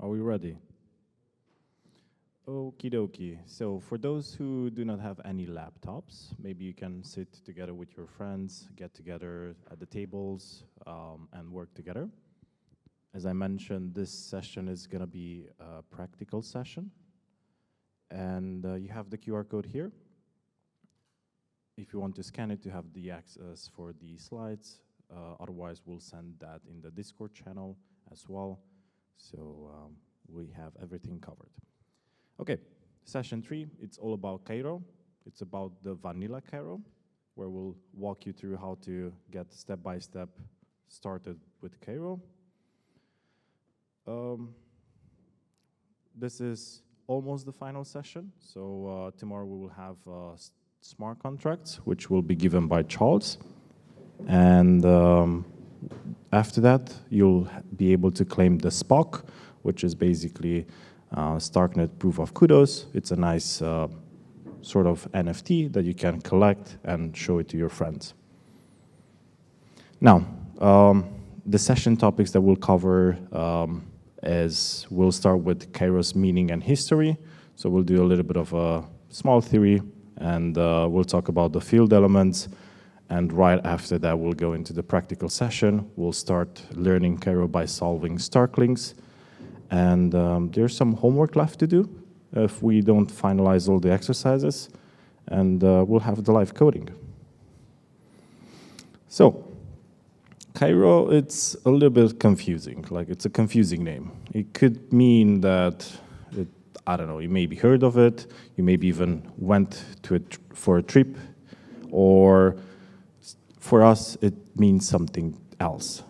Are we ready? Okie dokie. So for those who do not have any laptops, maybe you can sit together with your friends, get together at the tables, and work together. As I mentioned, this session is going to be a practical session. And you have the QR code here. If you want to scan it, you have the access for the slides. Otherwise, we'll send that in the Discord channel as well. So we have everything covered. Okay, session 3, it's all about Cairo. It's about the vanilla Cairo, where we'll walk you through how to get step-by-step started with Cairo. This is almost the final session. So tomorrow we will have smart contracts, which will be given by Charles. And after that, you'll be able to claim the SPOC, which is basically Starknet proof of kudos. It's a nice sort of NFT that you can collect and show it to your friends. Now, the session topics that we'll cover is we'll start with Cairo's meaning and history. So we'll do a little bit of a small theory, and we'll talk about the field elements. And right after that, we'll go into the practical session. We'll start learning Cairo by solving Stark links. And there's some homework left to do if we don't finalize all the exercises. And we'll have the live coding. So, Cairo, it's a little bit confusing. Like, it's a confusing name. It could mean that, I don't know, you maybe heard of it. You maybe even went to it for a trip. Or for us, it means something else.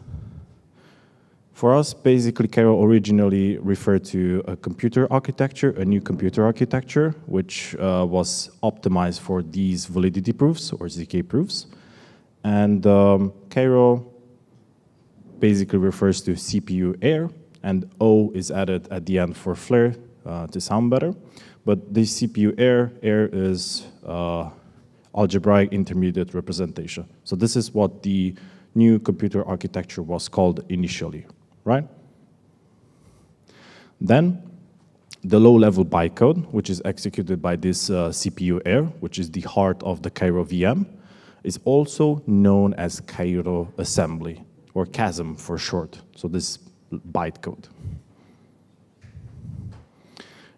For us, basically, Cairo originally referred to a computer architecture, a new computer architecture, which was optimized for these validity proofs, or ZK proofs. And Cairo basically refers to CPU air, and O is added at the end for flair to sound better. But this CPU air is algebraic intermediate representation. So this is what the new computer architecture was called initially, right? Then the low-level bytecode, which is executed by this CPU air, which is the heart of the Cairo VM, is also known as Cairo assembly, or CASM for short, so this bytecode.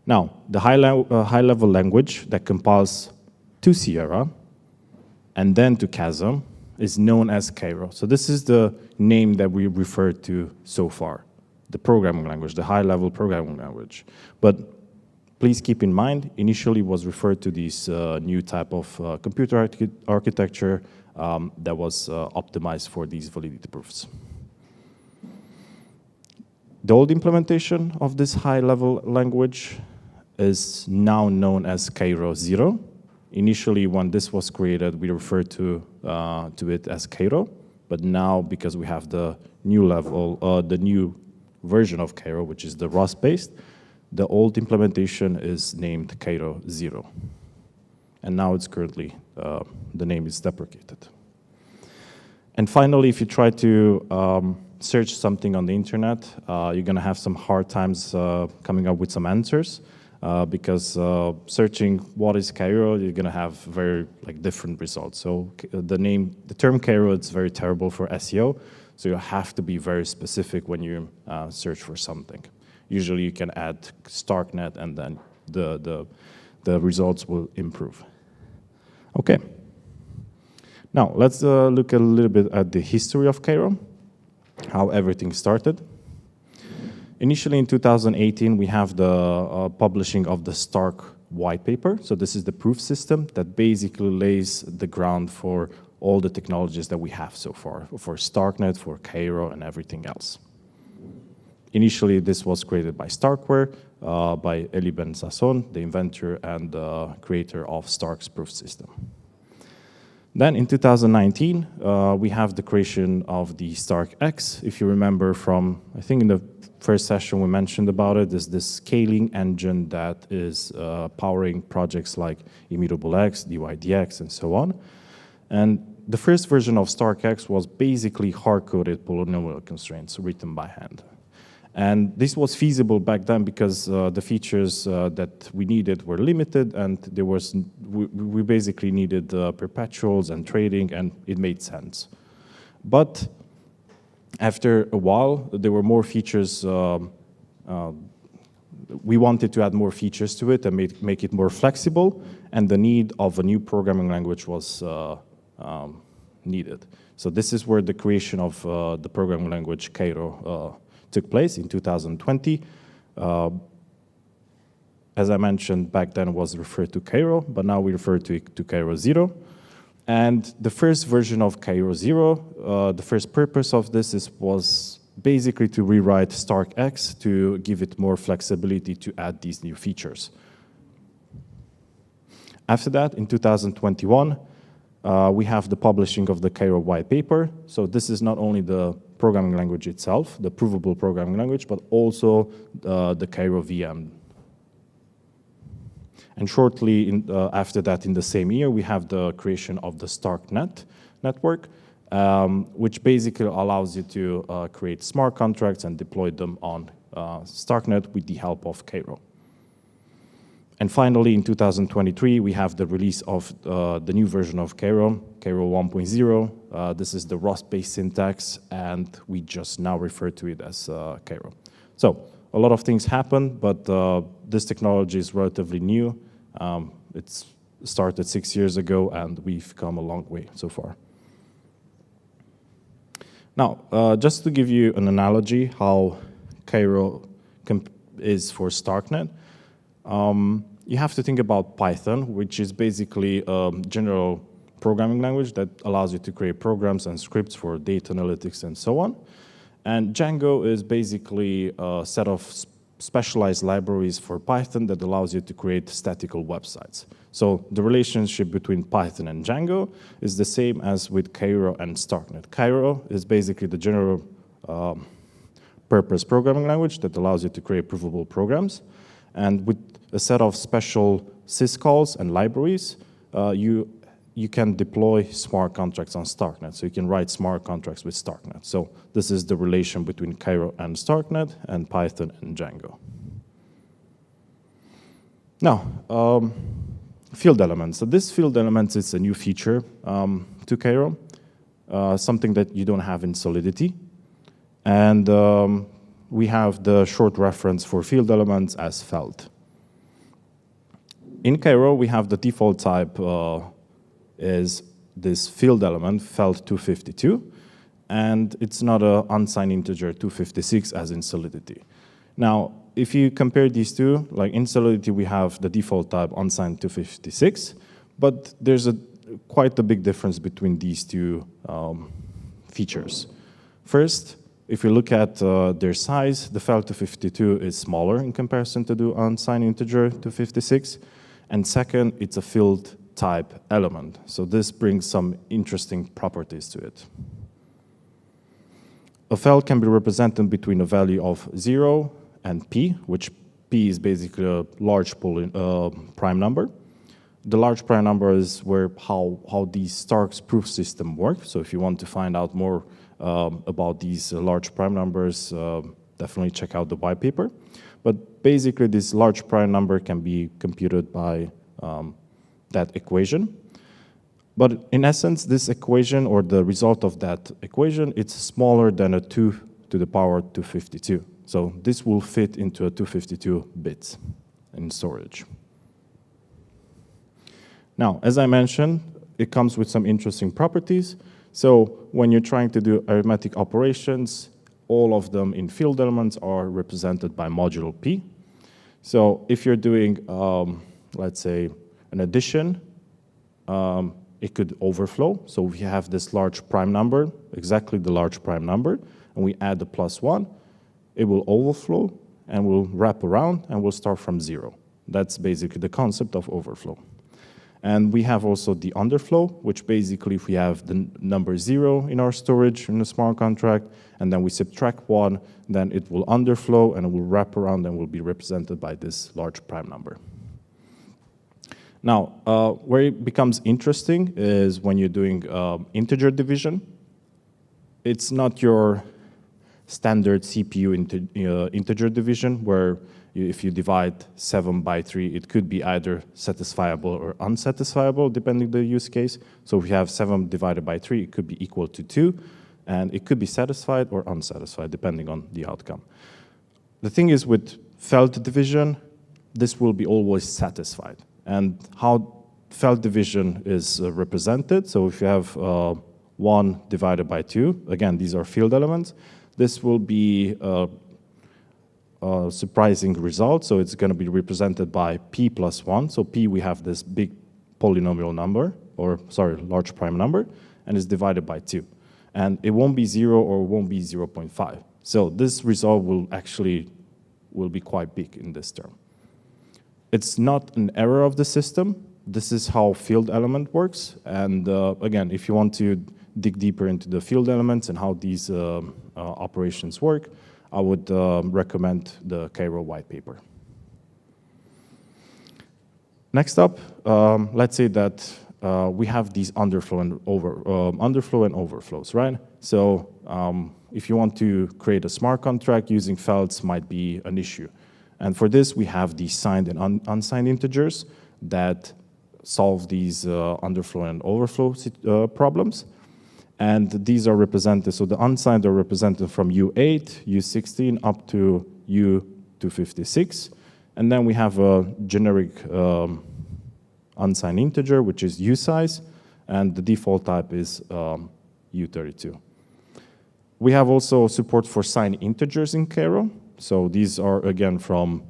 Now, the high-level language that compiles to Sierra and then to CASM is known as Cairo. So this is the name that we referred to so far, the programming language, the high-level programming language. But please keep in mind, initially was referred to this new type of computer architecture that was optimized for these validity proofs. The old implementation of this high-level language is now known as Cairo 0. Initially, when this was created, we referred to it as Cairo, but now because we have the new level, the new version of Cairo, which is the Rust-based, the old implementation is named Cairo 0. And now it's currently, the name is deprecated. And finally, if you try to search something on the internet, you're going to have some hard times coming up with some answers. Because searching what is Cairo, you're going to have very different results. So the term Cairo, it's very terrible for SEO. So you have to be very specific when you search for something. Usually you can add Starknet, and then the results will improve. Okay. Now let's look a little bit at the history of Cairo, how everything started. Initially, in 2018, we have the publishing of the Stark white paper. So this is the proof system that basically lays the ground for all the technologies that we have so far, for Starknet, for Cairo, and everything else. Initially, this was created by Starkware, by Eli Ben Sasson, the inventor and creator of Stark's proof system. Then in 2019, we have the creation of the Stark X. If you remember from, I think in the first session we mentioned about it, is this scaling engine that is powering projects like Immutable X, DYDX, and so on. And the first version of Stark X was basically hard-coded polynomial constraints written by hand. And this was feasible back then because the features that we needed were limited, and we basically needed perpetuals and trading, and it made sense. But after a while, there were more features. We wanted to add more features to it and make it more flexible, and the need of a new programming language was needed. So this is where the creation of the programming language Cairo took place in 2020. As I mentioned, back then it was referred to Cairo, but now we refer to it to Cairo 0. And the first version of Cairo 0, the first purpose of this was basically to rewrite StarkX to give it more flexibility to add these new features. After that, in 2021, we have the publishing of the Cairo white paper. So this is not only the programming language itself, the provable programming language, but also the Cairo VM. And shortly after that, in the same year, we have the creation of the Starknet network, which basically allows you to create smart contracts and deploy them on Starknet with the help of Cairo. And finally, in 2023, we have the release of the new version of Cairo, Cairo 1.0. This is the Rust-based syntax, and we just now refer to it as Cairo. So a lot of things happened, but this technology is relatively new. It's started 6 years ago, and we've come a long way so far. Now, just to give you an analogy how Cairo is for Starknet, you have to think about Python, which is basically a general programming language that allows you to create programs and scripts for data analytics and so on. And Django is basically a set of specialized libraries for Python that allows you to create statical websites. So the relationship between Python and Django is the same as with Cairo and Starknet. Cairo is basically the general purpose programming language that allows you to create provable programs. And with a set of special syscalls and libraries, you can deploy smart contracts on Starknet. So you can write smart contracts with Starknet. So this is the relation between Cairo and Starknet and Python and Django. Now, field elements. So this field elements is a new feature to Cairo, something that you don't have in Solidity. And we have the short reference for field elements as felt. In Cairo, we have the default type is this field element, felt 252, and it's not an unsigned integer 256 as in Solidity. Now, if you compare these two, like in Solidity, we have the default type unsigned 256, but there's quite a big difference between these two features. First, if you look at their size, the felt 252 is smaller in comparison to the unsigned integer 256, and second, it's a field type element. So this brings some interesting properties to it. A felt can be represented between a value of 0 and p, which p is basically a large prime number. The large prime number is how the Stark's proof system works. So if you want to find out more about these large prime numbers, definitely check out the white paper. But basically, this large prime number can be computed by that equation. But in essence, this equation, or the result of that equation, it's smaller than a 2 to the power 252. So this will fit into a 252 bits in storage. Now, as I mentioned, it comes with some interesting properties. So when you're trying to do arithmetic operations, all of them in field elements are represented by modulo p. So if you're doing, let's say, an addition, it could overflow. So if you have this large prime number, exactly the large prime number, and we add the +1, it will overflow and will wrap around and will start from 0. That's basically the concept of overflow. And we have also the underflow, which basically if we have the number 0 in our storage in a smart contract, and then we subtract 1, then it will underflow and it will wrap around and will be represented by this large prime number. Now, where it becomes interesting is when you're doing integer division. It's not your standard CPU integer division, where if you divide 7 by 3, it could be either satisfiable or unsatisfiable, depending on the use case. So if you have 7 divided by 3, it could be equal to 2, and it could be satisfied or unsatisfied, depending on the outcome. The thing is, with felt division, this will be always satisfied. And how felt division is represented, so if you have 1 divided by 2, again, these are field elements, this will be a surprising result, so it's going to be represented by p plus 1. So p, we have this big polynomial number, or sorry, large prime number, and it's divided by 2. And it won't be 0 or it won't be 0.5. So this result will be quite big in this term. It's not an error of the system. This is how field element works. And again, if you want to dig deeper into the field elements and how these operations work, I would recommend the Cairo white paper. Next up, let's say that we have these underflow and overflows, right? So if you want to create a smart contract, using felts might be an issue. And for this, we have these signed and unsigned integers that solve these underflow and overflow problems. And these are represented, so the unsigned are represented from U8, U16, up to U256. And then we have a generic unsigned integer, which is usize, and the default type is U32. We have also support for signed integers in Cairo. So these are, again, from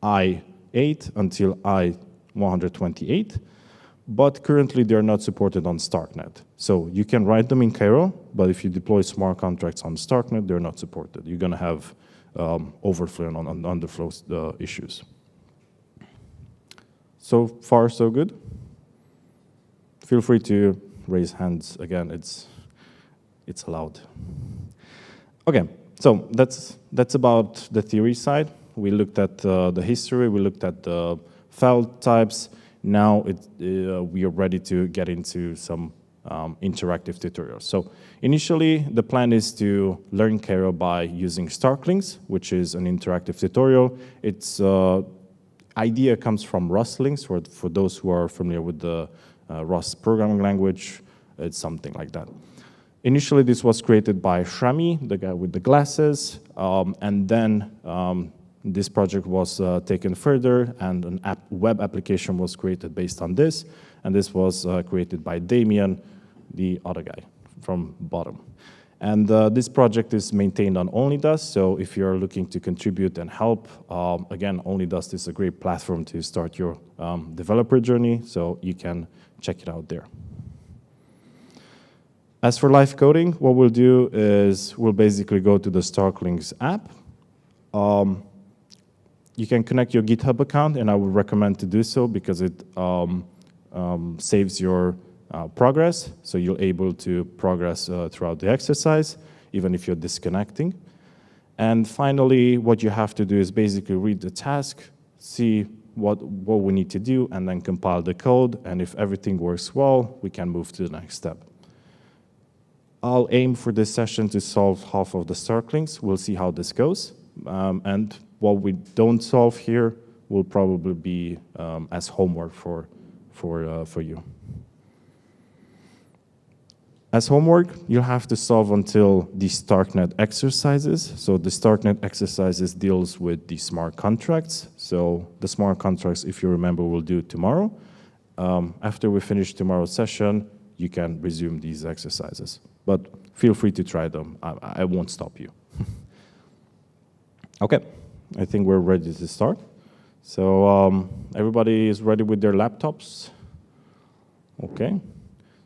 I8 until I128. But currently, they're not supported on Starknet. So you can write them in Cairo, but if you deploy smart contracts on Starknet, they're not supported. You're going to have overflow and underflow issues. So far, so good. Feel free to raise hands. Again, it's allowed. Okay, so that's about the theory side. We looked at the history. We looked at the felt types. Now we are ready to get into some interactive tutorials. So initially, the plan is to learn Cairo by using Starklinks, which is an interactive tutorial. Its idea comes from Rust links. For those who are familiar with the Rust programming language, it's something like that. Initially, this was created by Shrami, the guy with the glasses, and then this project was taken further, and an web application was created based on this, and this was created by Damien, the other guy from bottom. And this project is maintained on OnlyDust, so if you're looking to contribute and help, again, OnlyDust is a great platform to start your developer journey, so you can check it out there. As for live coding, what we'll do is we'll basically go to the Starklinks app. You can connect your GitHub account, and I would recommend to do so because it saves your progress, so you're able to progress throughout the exercise, even if you're disconnecting. And finally, what you have to do is basically read the task, see what we need to do, and then compile the code, and if everything works well, we can move to the next step. I'll aim for this session to solve half of the Starklinks. We'll see how this goes. And what we don't solve here will probably be as homework for you. As homework, you have to solve until the Starknet exercises. So the Starknet exercises deals with the smart contracts. So the smart contracts, if you remember, we'll do tomorrow. After we finish tomorrow's session, you can resume these exercises. But feel free to try them. I won't stop you. Okay, I think we're ready to start. So everybody is ready with their laptops? Okay.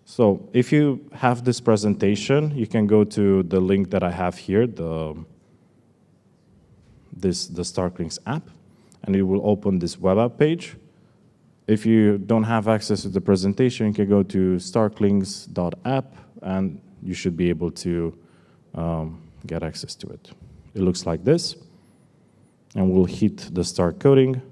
So if you have this presentation, you can go to the link that I have here, the Starklinks app, and it will open this web app page. If you don't have access to the presentation, you can go to starklinks.app, and you should be able to get access to it. It looks like this. And we'll hit the start coding.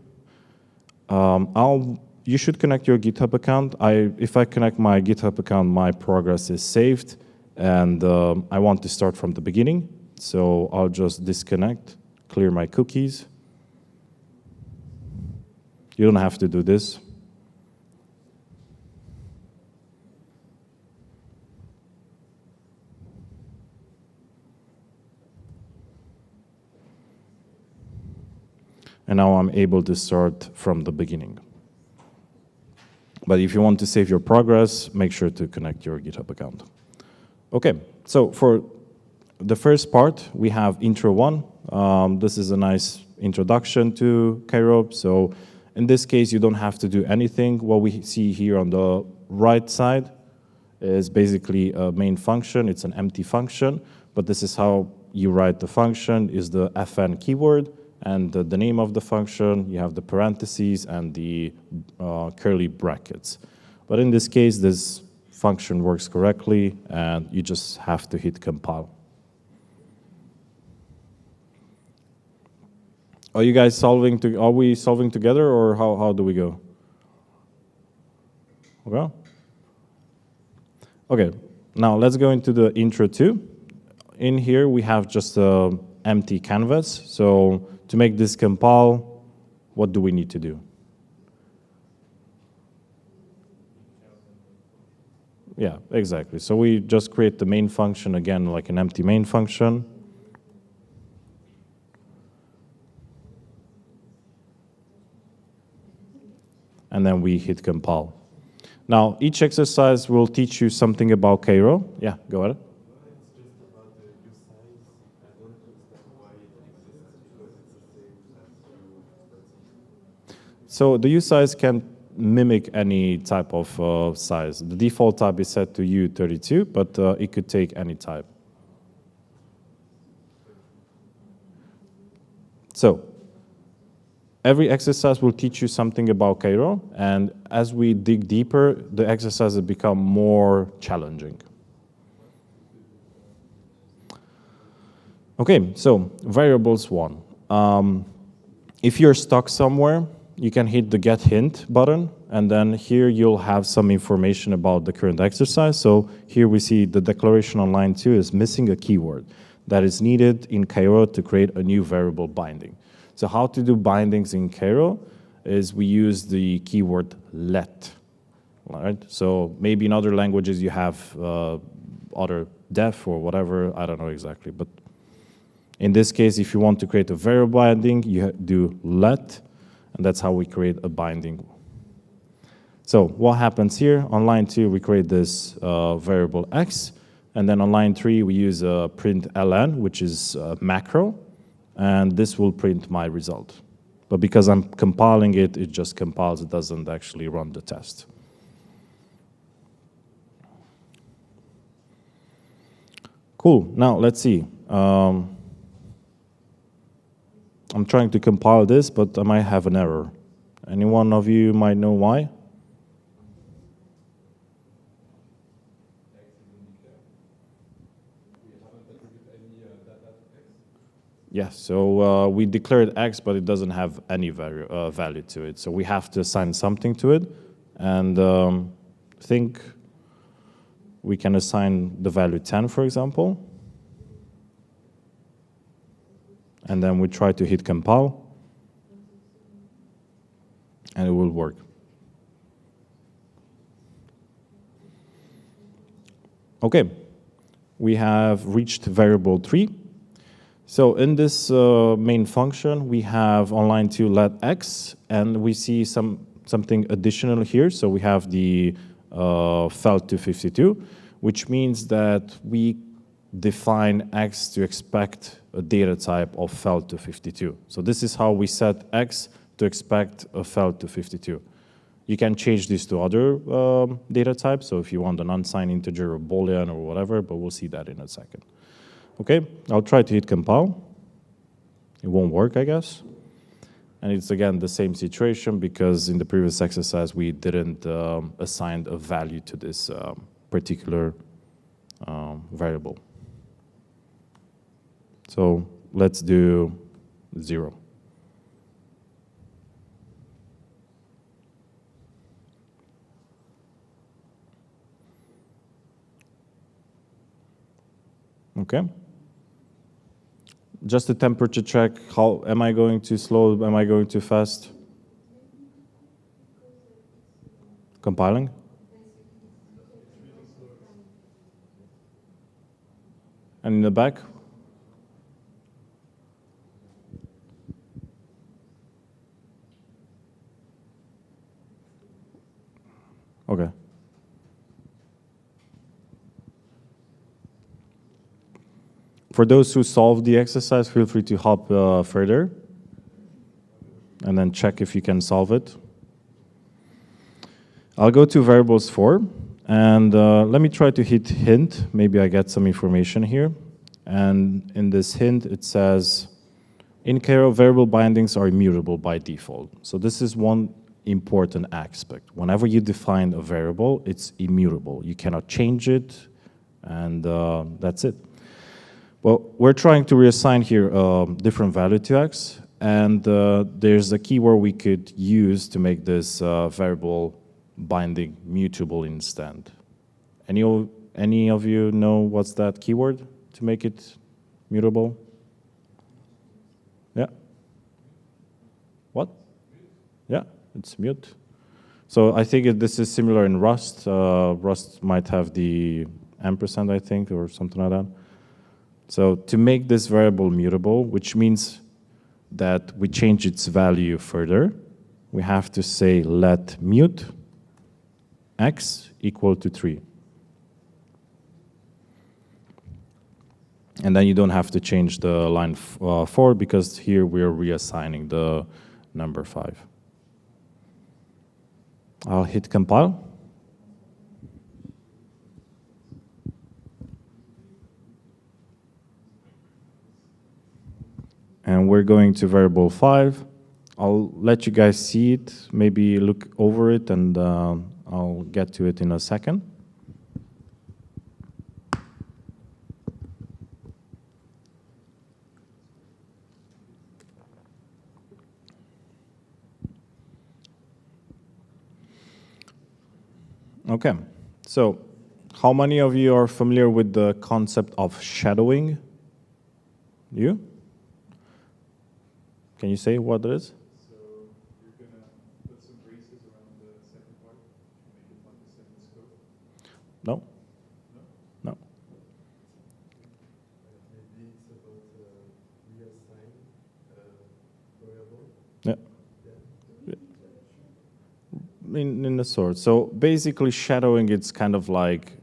You should connect your GitHub account. If I connect my GitHub account, my progress is saved, and I want to start from the beginning. So I'll just disconnect, clear my cookies. You don't have to do this. And now I'm able to start from the beginning. But if you want to save your progress, make sure to connect your GitHub account. Okay, so for the first part, we have intro 1. This is a nice introduction to Cairo. So in this case, you don't have to do anything. What we see here on the right side is basically a main function. It's an empty function, but this is how you write the function, is the fn keyword, and the name of the function, you have the parentheses and the curly brackets. But in this case, this function works correctly, and you just have to hit compile. Are you guys solving? Are we solving together, or how do we go? Okay. Okay. Now let's go into the intro 2. In here we have just an empty canvas. So to make this compile, what do we need to do? Yeah, exactly. So we just create the main function again, like an empty main function. And then we hit compile. Now, each exercise will teach you something about Cairo. Yeah, go ahead. It's just about the use size. I don't understand why it exists because it's the same as you. So the use size can mimic any type of size. The default type is set to U32, but it could take any type. So every exercise will teach you something about Cairo, and as we dig deeper, the exercises become more challenging. Okay, so variables 1. If you're stuck somewhere, you can hit the get hint button, and then here you'll have some information about the current exercise. So here we see the declaration on line 2 is missing a keyword that is needed in Cairo to create a new variable binding. So how to do bindings in Cairo is we use the keyword let. Right? So maybe in other languages you have other def or whatever, I don't know exactly. But in this case, if you want to create a variable binding, you do let, and that's how we create a binding. So what happens here? On line 2, we create this variable x, and then on line 3, we use a print ln, which is a macro, and this will print my result. But because I'm compiling it, it just compiles, it doesn't actually run the test. Cool, now let's see. I'm trying to compile this, but I might have an error. Any one of you might know why? Yeah, so we declared x, but it doesn't have any value to it. So we have to assign something to it. And I think we can assign the value 10, for example. And then we try to hit compile. And it will work. Okay, we have reached variable 3. So in this main function, we have on line 2 let x, and we see something additional here. So we have the felt to 52, which means that we define x to expect a data type of felt to 52. So this is how we set x to expect a felt to 52. You can change this to other data types. So if you want an unsigned integer or Boolean or whatever, but we'll see that in a second. Okay, I'll try to hit compile. It won't work, I guess. And it's again the same situation because in the previous exercise we didn't assign a value to this particular variable. So let's do 0. Okay. just a temperature check. How am I going too slow? Am I going too fast? Compiling? And in the back? Okay. For those who solve the exercise, feel free to hop further and then check if you can solve it. I'll go to variables 4, and let me try to hit hint. Maybe I get some information here. And in this hint, it says, in Cairo, variable bindings are immutable by default. So this is one important aspect. Whenever you define a variable, it's immutable. You cannot change it, and that's it. Well, we're trying to reassign here a different value to x, and there's a keyword we could use to make this variable binding mutable instead. Any of you know what's that keyword to make it mutable? Yeah? What? Yeah, it's mute. So I think this is similar in Rust. Rust might have the ampersand, I think, or something like that. So to make this variable mutable, which means that we change its value further, we have to say let mute x equal to 3. And then you don't have to change the line 4 because here we're reassigning the number 5. I'll hit compile. And we're going to variable 5. I'll let you guys see it, maybe look over it, and I'll get to it in a second. Okay, so how many of you are familiar with the concept of shadowing? You? Can you say what it is? So you're going to put some braces around the second part to make it like the second scope? No? No? No. Maybe it's about reassign variable? Yeah. In a sort. So basically shadowing, it's kind of like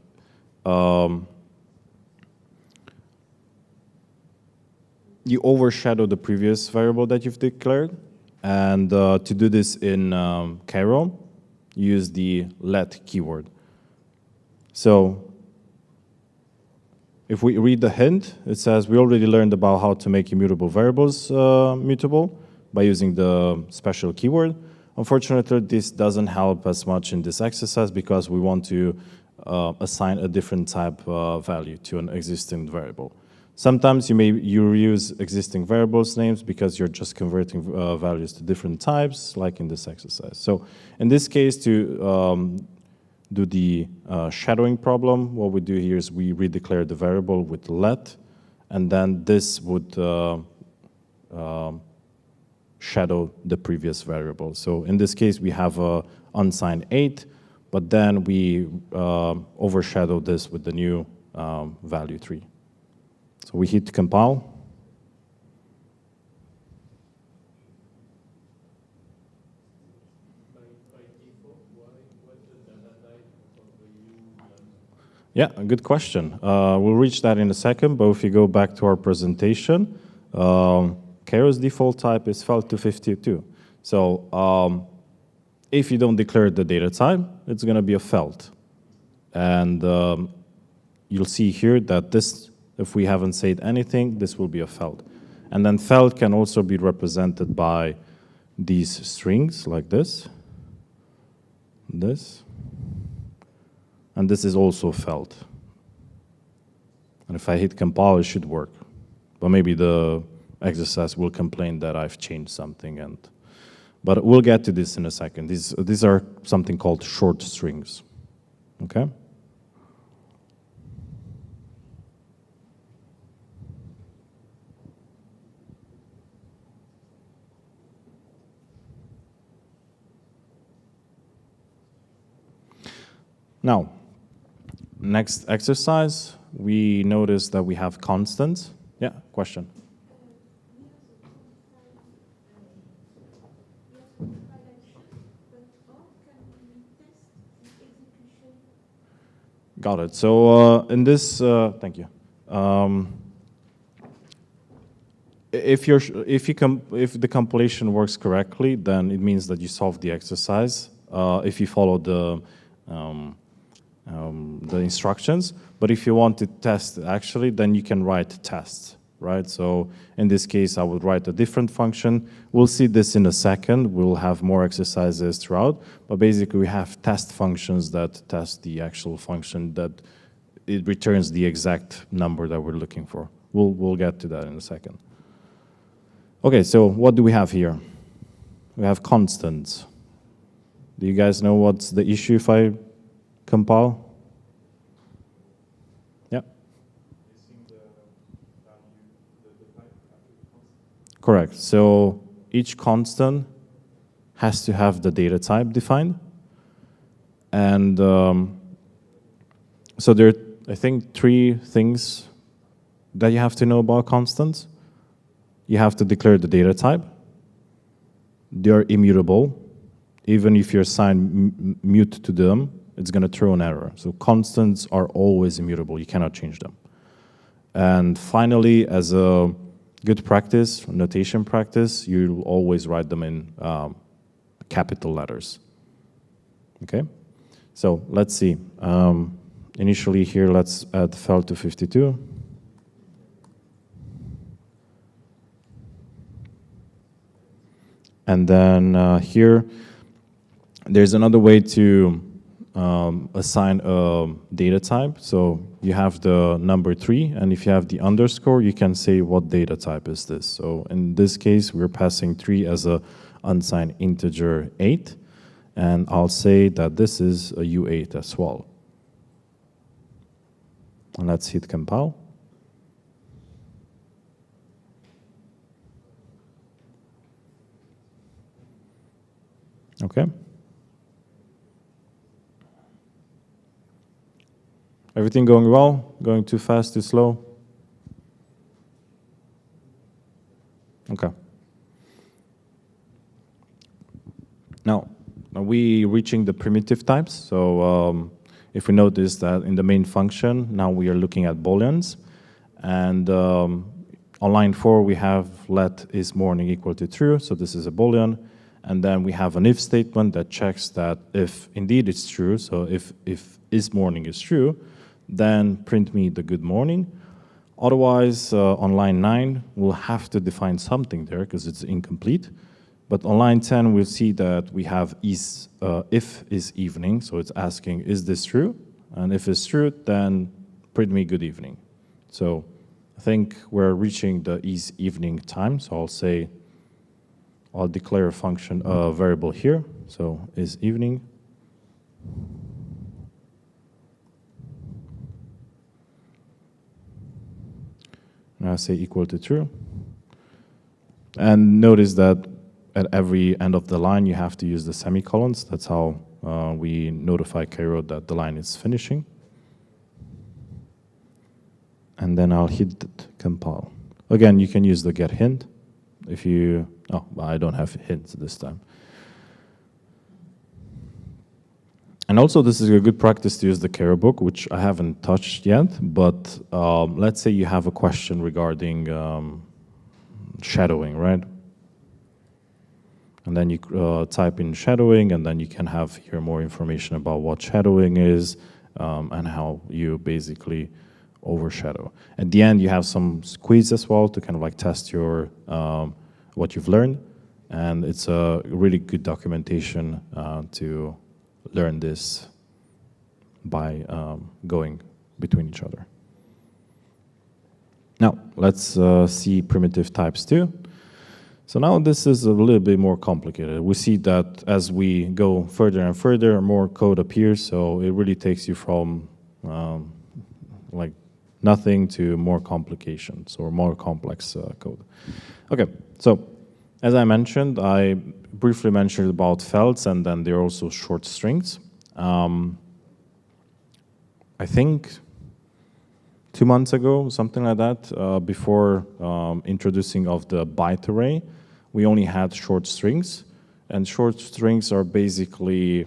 you overshadow the previous variable that you've declared. And to do this in Cairo, use the let keyword. So if we read the hint, it says we already learned about how to make immutable variables mutable by using the special keyword. Unfortunately, this doesn't help as much in this exercise because we want to assign a different type value to an existing variable. Sometimes you use existing variables names because you're just converting values to different types, like in this exercise. So in this case, to do the shadowing problem, what we do here is we redeclare the variable with let, and then this would shadow the previous variable. So in this case, we have a unsigned 8, but then we overshadow this with the new value 3. So we hit compile. By default, what's the data type of the new? Yeah, a good question. We'll reach that in a second, but if you go back to our presentation, Cairo's default type is felt252. So if you don't declare the data type, it's going to be a felt. And you'll see here that this, if we haven't said anything, this will be a felt. And then felt can also be represented by these strings like this, and this is also felt. And if I hit compile, it should work. But maybe the exercise will complain that I've changed something, but we'll get to this in a second. These are something called short strings, okay? Now, next exercise, we notice that we have constants. Yeah, question. Got it. So in this, thank you. If the compilation works correctly, then it means that you solved the exercise. If you follow the instructions, but if you want to test actually, then you can write tests, right? So in this case, I would write a different function. We'll see this in a second. We'll have more exercises throughout, but basically we have test functions that test the actual function that it returns the exact number that we're looking for. We'll get to that in a second. Okay, so what do we have here? We have constants. Do you guys know what's the issue if I compile? Yeah. Correct. So each constant has to have the data type defined. And so there are, I think, 3 things that you have to know about constants. You have to declare the data type. They are immutable. Even if you assign mute to them, it's going to throw an error. So constants are always immutable. You cannot change them. And finally, as a good practice, notation practice, you always write them in capital letters. Okay? So let's see. Initially here, let's add fell to 52. And then here, there's another way to assign a data type. So you have the number 3, and if you have the underscore, you can say what data type is this. So in this case, we're passing 3 as a unsigned integer 8, and I'll say that this is a U8 as well. And let's hit compile. Okay. Everything going well? Going too fast, too slow? Okay. Now we reaching the primitive types. So if we notice that in the main function, now we are looking at booleans. And on line 4, we have let is morning equal to true. So this is a boolean. And then we have an if statement that checks that if indeed it's true, so if is morning is true, then print me the good morning. Otherwise, on line 9, we'll have to define something there because it's incomplete. But on line 10, we'll see that we have is, if is evening, so it's asking, is this true? And if it's true, then print me good evening. So I think we're reaching the is evening time, so I'll declare a function, a variable here, so is evening. Now say equal to true. And notice that at every end of the line, you have to use the semicolons. That's how we notify Cairo that the line is finishing. And then I'll hit compile. Again, you can use the get hint if you, oh, I don't have hints this time. And also, this is a good practice to use the Cairo book, which I haven't touched yet, but let's say you have a question regarding shadowing, right? And then you type in shadowing, and then you can have here more information about what shadowing is and how you basically overshadow. At the end, you have some quiz as well to kind of like test your what you've learned, and it's a really good documentation to learn this by going between each other. Now, let's see primitive types too. So now this is a little bit more complicated. We see that as we go further and further, more code appears, so it really takes you from like nothing to more complications or more complex code. Okay, so as I mentioned, I briefly mentioned about felts, and then there are also short strings. I think 2 months ago, something like that, before introducing of the byte array, we only had short strings. And short strings are basically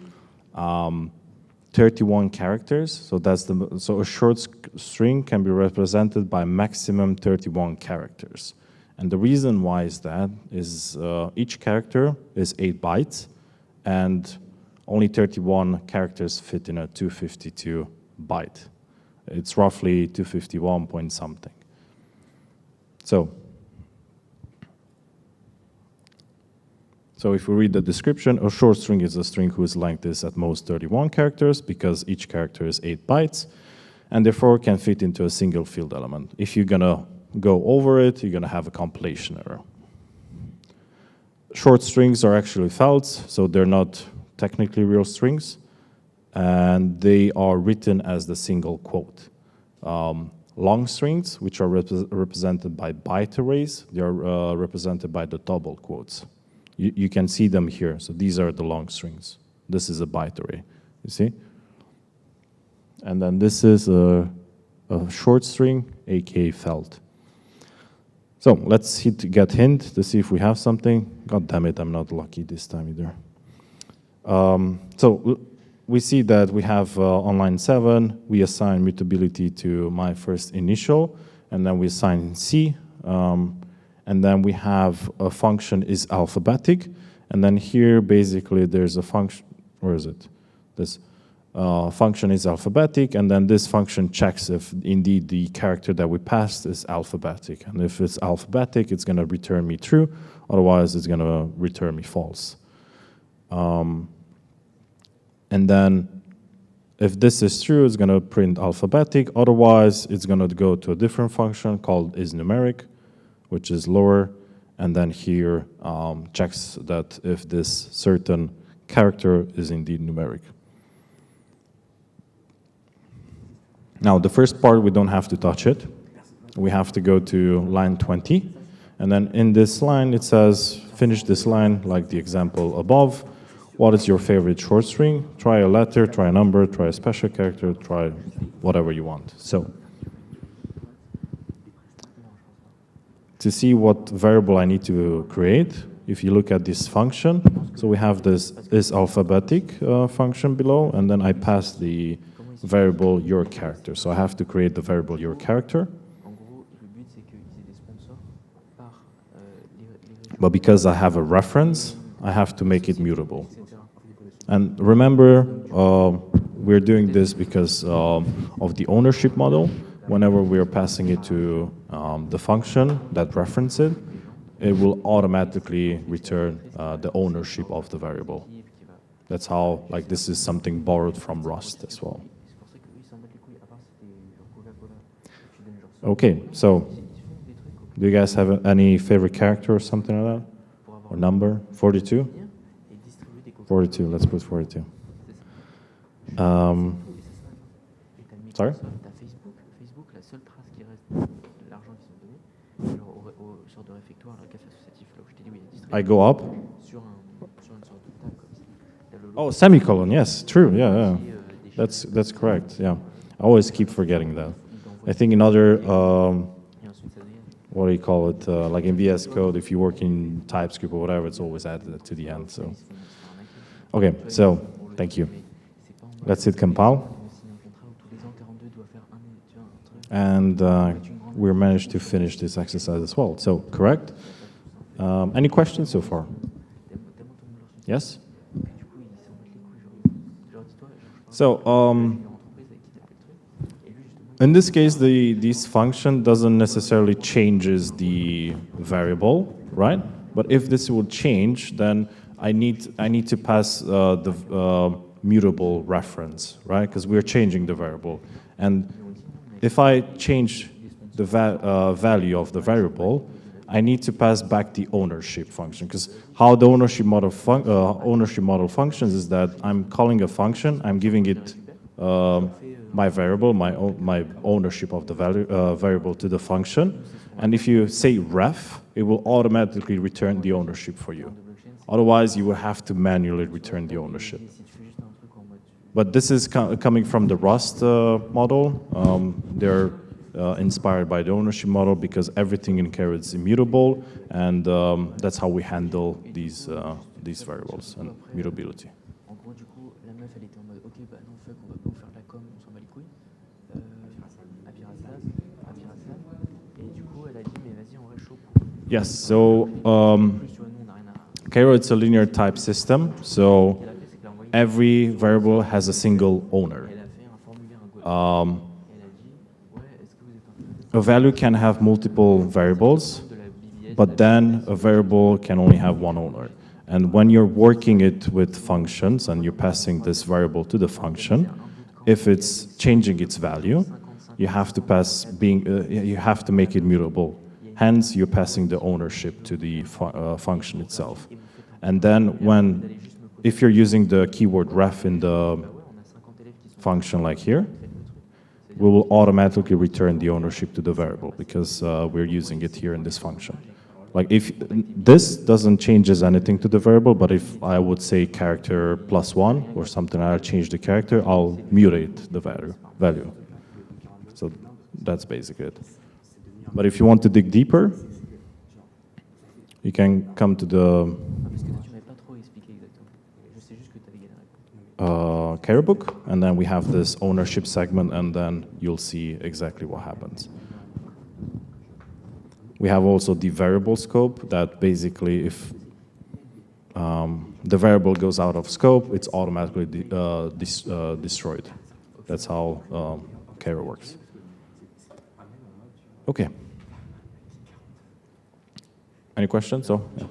31 characters. So a short string can be represented by maximum 31 characters. And the reason why is that is each character is 8 bytes, and only 31 characters fit in a 252 byte. It's roughly 251 point something. So if we read the description, a short string is a string whose length is at most 31 characters because each character is 8 bytes, and therefore can fit into a single field element. If you're gonna go over it, you're gonna have a compilation error. Short strings are actually felts, so they're not technically real strings, and they are written as the single quote. Long strings, which are represented by byte arrays, they are represented by the double quotes. You can see them here. So these are the long strings. This is a byte array, you see? And then this is a short string, aka felt. So let's hit get hint to see if we have something. God damn it, I'm not lucky this time either. So we see that we have on line 7, we assign mutability to my first initial, and then we assign C. And then we have a function is alphabetic, and then here basically there's a function, where is it? This function is alphabetic, and then this function checks if indeed the character that we passed is alphabetic. And if it's alphabetic, it's gonna return me true, otherwise it's gonna return me false. And then if this is true, it's gonna print alphabetic, otherwise it's gonna go to a different function called isNumeric, which is lower, and then here checks that if this certain character is indeed numeric. Now, the first part, we don't have to touch it. We have to go to line 20, and then in this line, it says, finish this line like the example above. What is your favorite short string? Try a letter, try a number, try a special character, try whatever you want. So, to see what variable I need to create, if you look at this function, so we have this isAlphabetic function below, and then I pass the variable your character. So I have to create the variable your character. But because I have a reference, I have to make it mutable. And remember, we're doing this because of the ownership model. Whenever we are passing it to the function that references it, it will automatically return the ownership of the variable. That's how, like, this is something borrowed from Rust as well. Okay, so do you guys have any favorite character or something like that? Or number? 42? 42, let's put 42. Sorry? I go up? Oh, semicolon, yes, true, yeah. That's correct, yeah. I always keep forgetting that. I think in other, what do you call it, like in VS Code, if you work in TypeScript or whatever, it's always added to the end, so. Okay, so, thank you. Let's hit compile. And we managed to finish this exercise as well, so correct. Any questions so far? Yes? So, in this case, this function doesn't necessarily changes the variable, right? But if this will change, then I need to pass the mutable reference, right? Because we're changing the variable. And if I change the value of the variable, I need to pass back the ownership function. Because how the ownership model functions is that I'm calling a function, I'm giving it my variable, my ownership of the variable to the function. And if you say ref, it will automatically return the ownership for you. Otherwise, you will have to manually return the ownership. But this is coming from the Rust model. They're inspired by the ownership model because everything in Cairo is immutable, and that's how we handle these variables and mutability. En gros, du coup, la meuf, elle était en mode, ok, bah non, fuck, on va pas vous faire de la com, on s'en bat les couilles. Abirasal. Et du coup, elle a dit, mais vas-y, on reste chaud pour. Yes, so Plus, tu vois, nous, on n'a rien à. Cairo, it's a linear type system, so Ce qu'elle a fait, c'est qu'elle a envoyé. every variable has a single owner. Elle a fait un formulaire, un Go. Elle a dit, ouais, est-ce que vous êtes un peu. A value can have multiple variables, De la BBS, but then a variable can only have one owner. And when you're working it with functions and you're passing this variable to the function, if it's changing its value, you have to pass you have to make it mutable. Hence, you're passing the ownership to the function itself. And then if you're using the keyword ref in the function like here, we will automatically return the ownership to the variable because we're using it here in this function. Like if this doesn't changes anything to the variable, but if I would say character +1 or something, I'll change the character, I'll mutate the value. So that's basically it. But if you want to dig deeper, you can come to the Parce que tu m'avais pas trop expliqué exactement. Je sais juste que tu avais gagné la réponse. Cairo book, and then we have this ownership segment, and then you'll see exactly what happens. We have also the variable scope that basically if the variable goes out of scope, it's automatically destroyed. That's how Cairo works. Okay. Any questions? So, yeah.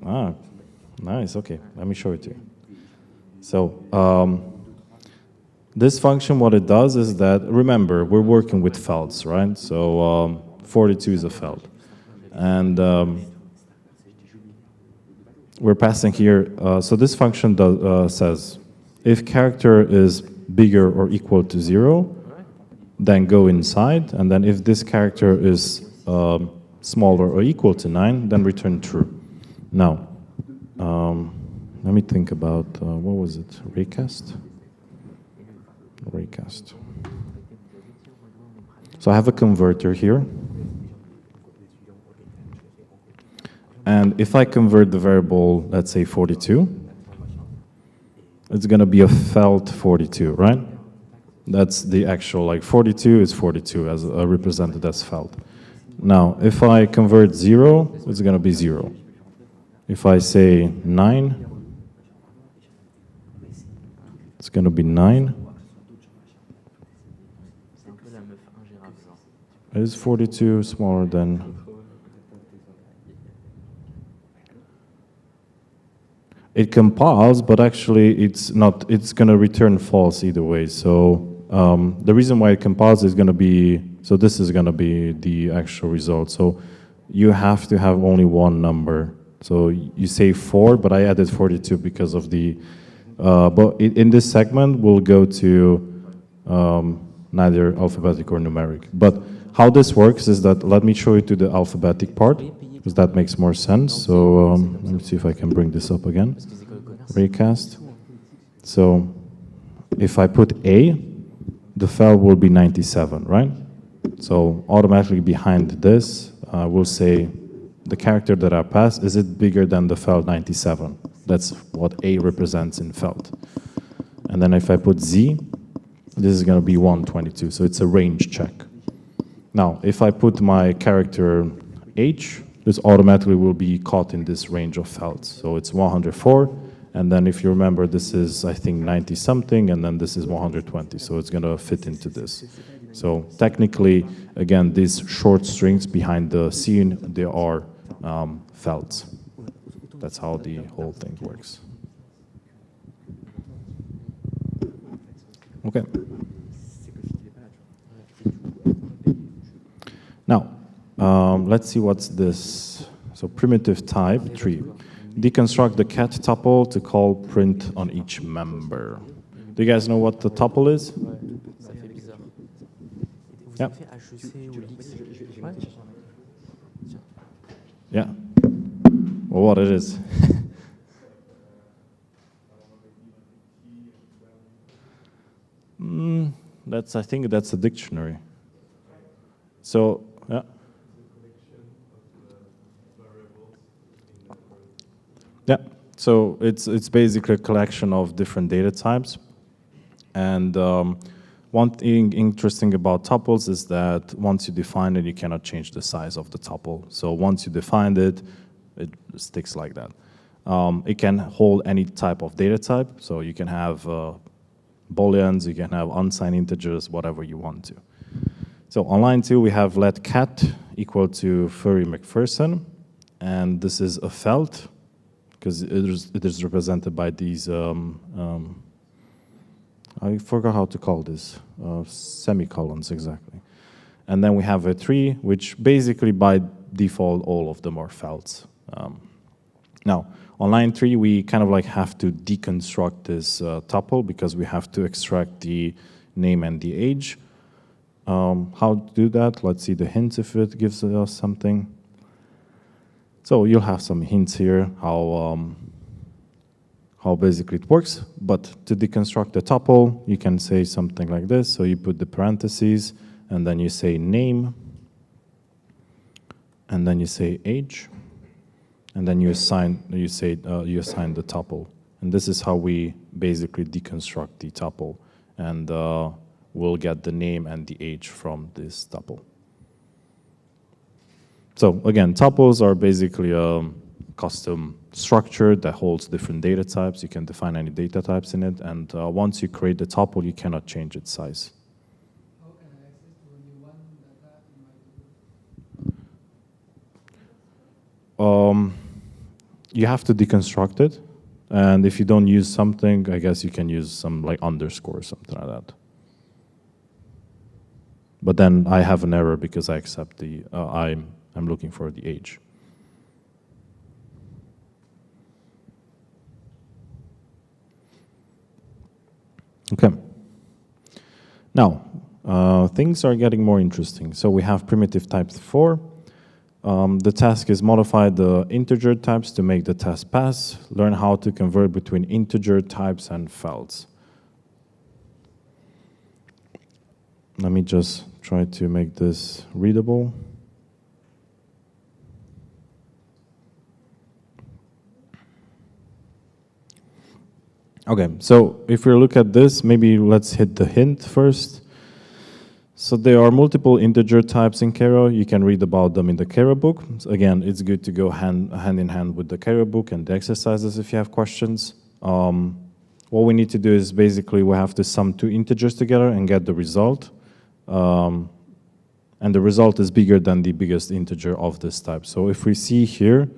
Ah, nice. Okay, let me show it to you. So this function, what it does is that, remember, we're working with felds, right? So 42 is a feld. And we're passing here, so this function says, if character is bigger or equal to 0, then go inside, and then if this character is smaller or equal to 9, then return true. Now, let me think about, what was it, raycast? Raycast. So I have a converter here. And if I convert the variable, let's say 42, it's going to be a felt 42, right? That's the actual, like 42 is 42 as represented as felt. Now, if I convert 0, it's going to be 0. If I say 9, it's going to be 9. Is 42 smaller than? It compiles, but actually it's not. It's going to return false either way. So the reason why it compiles is going to be. So this is going to be the actual result. So you have to have only one number. So you say 4, but I added 42 because of the. But in this segment, we'll go to neither alphabetic or numeric. But how this works is that, let me show you to the alphabetic part, because that makes more sense. So let me see if I can bring this up again. Raycast. So if I put A, the file will be 97, right? So automatically behind this, we'll say the character that I pass, is it bigger than the file 97? That's what A represents in felt. And then if I put Z, this is going to be 122. So it's a range check. Now, if I put my character H, this automatically will be caught in this range of felts. So it's 104. And then if you remember, this is, I think, 90 something, and then this is 120. So it's going to fit into this. So technically, again, these short strings behind the scene, they are felts. That's how the whole thing works. Okay. Now, let's see what's this. So primitive type tree. Deconstruct the cat tuple to call print on each member. Do you guys know what the tuple is? Ça fait bizarre. Yeah. Vous avez fait HEC ou LX? Ouais. Yeah. Well, what it is. I think that's a dictionary. So, yeah. Yeah, so it's basically a collection of different data types. And one thing interesting about tuples is that once you define it, you cannot change the size of the tuple. So once you defined it, it sticks like that. It can hold any type of data type, so you can have booleans, you can have unsigned integers, whatever you want to. So on line 2, we have let cat equal to Furry McPherson, and this is a felt, because it is represented by these, I forgot how to call this, semicolons exactly. And then we have a 3, which basically by default, all of them are felts. Now, on line 3, we kind of like have to deconstruct this tuple because we have to extract the name and the age. How to do that? Let's see the hints if it gives us something. So you'll have some hints here how basically it works. But to deconstruct the tuple, you can say something like this. So you put the parentheses, and then you say name, and then you say age, and then you assign the tuple. And this is how we basically deconstruct the tuple. And we'll get the name and the age from this tuple. So again, tuples are basically a custom structure that holds different data types. You can define any data types in it, and once you create the tuple, you cannot change its size. How can I access to only one data in my tuple? You have to deconstruct it, and if you don't use something, I guess you can use some like underscore or something like that. But then I have an error because I accept the, I'm looking for the age. Okay. Now, things are getting more interesting. So we have primitive type 4. The task is modify the integer types to make the test pass, learn how to convert between integer types and felts. Let me just try to make this readable. Okay, so if we look at this, maybe let's hit the hint first. So there are multiple integer types in Cairo. You can read about them in the Cairo book. So again, it's good to go hand in hand with the Cairo book and the exercises if you have questions. What we need to do is basically we have to sum two integers together and get the result. And the result is bigger than the biggest integer of this type. So if we see here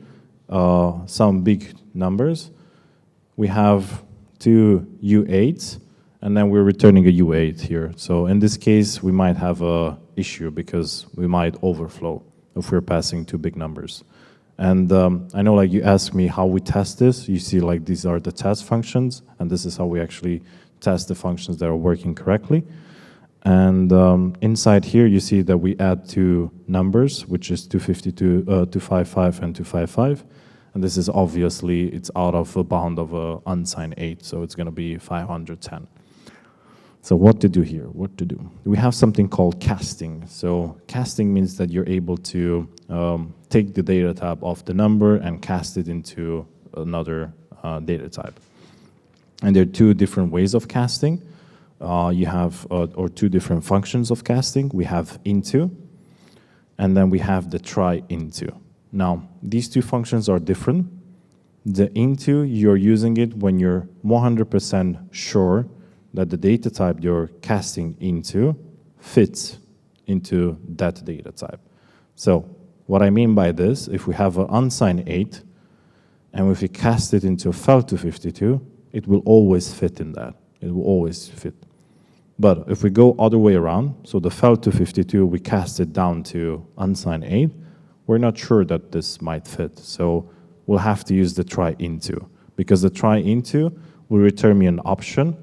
some big numbers, we have two U8s, and then we're returning a U8 here. So in this case, we might have a issue because we might overflow if we're passing two big numbers. And I know like you asked me how we test this. You see like these are the test functions, and this is how we actually test the functions that are working correctly. And inside here, you see that we add two numbers, which is 252, 255 and 255. And this is obviously, it's out of a bound of an unsigned 8, so it's going to be 510. So what to do here? What to do? We have something called casting. So casting means that you're able to take the data type of the number and cast it into another data type. And there are two different ways of casting. You have, or two different functions of casting. We have into, and then we have the try into. Now, these two functions are different. The into, you're using it when you're 100% sure that the data type you're casting into fits into that data type. So what I mean by this, if we have an unsigned 8, and if we cast it into a felt 252, it will always fit in that. It will always fit. But if we go other way around, so the felt 252, we cast it down to unsigned 8, we're not sure that this might fit. So we'll have to use the try into, because the try into will return me an option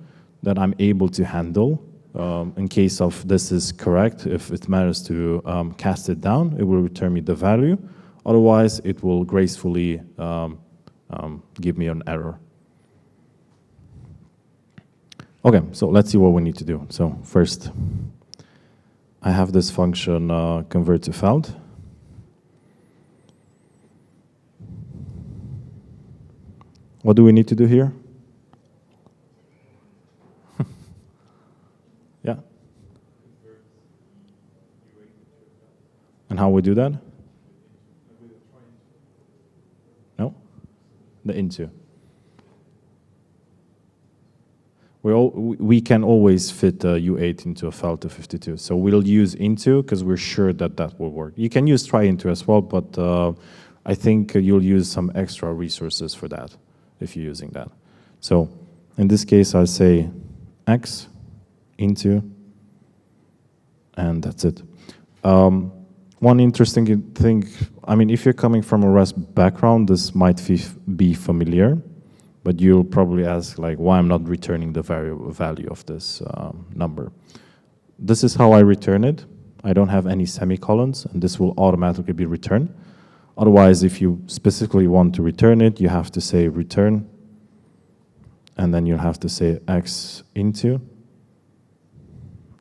that I'm able to handle in case of this is correct, if it matters to cast it down, it will return me the value. Otherwise, it will gracefully give me an error. Okay, so let's see what we need to do. So first, I have this function convert to felt. What do we need to do here? Yeah. And how we do that? No? The into. We can always fit U8 into a felt of 52. So we'll use into because we're sure that that will work. You can use try into as well, but I think you'll use some extra resources for that if you're using that. So in this case, I'll say x into, and that's it. One interesting thing, I mean, if you're coming from a Rust background, this might be familiar, but you'll probably ask, like, why I'm not returning the value of this number. This is how I return it. I don't have any semicolons, and this will automatically be returned. Otherwise, if you specifically want to return it, you have to say return, and then you'll have to say x into,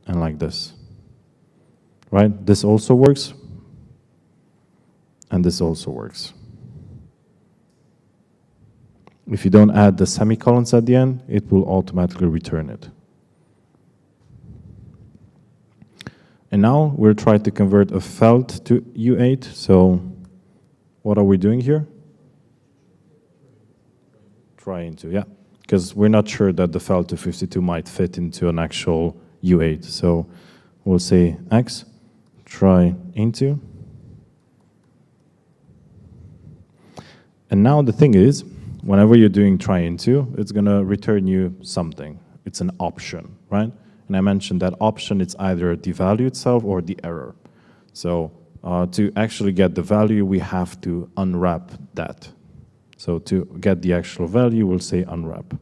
and like this. Right? This also works, and this also works. If you don't add the semicolons at the end, it will automatically return it. And now we'll try to convert a felt to U8. So what are we doing here? Try into, yeah. Because we're not sure that the felt to 52 might fit into an actual U8. So we'll say x, try into. And now the thing is, whenever you're doing try into, it's going to return you something. It's an option, right? And I mentioned that option, it's either the value itself or the error. So to actually get the value, we have to unwrap that. So to get the actual value, we'll say unwrap.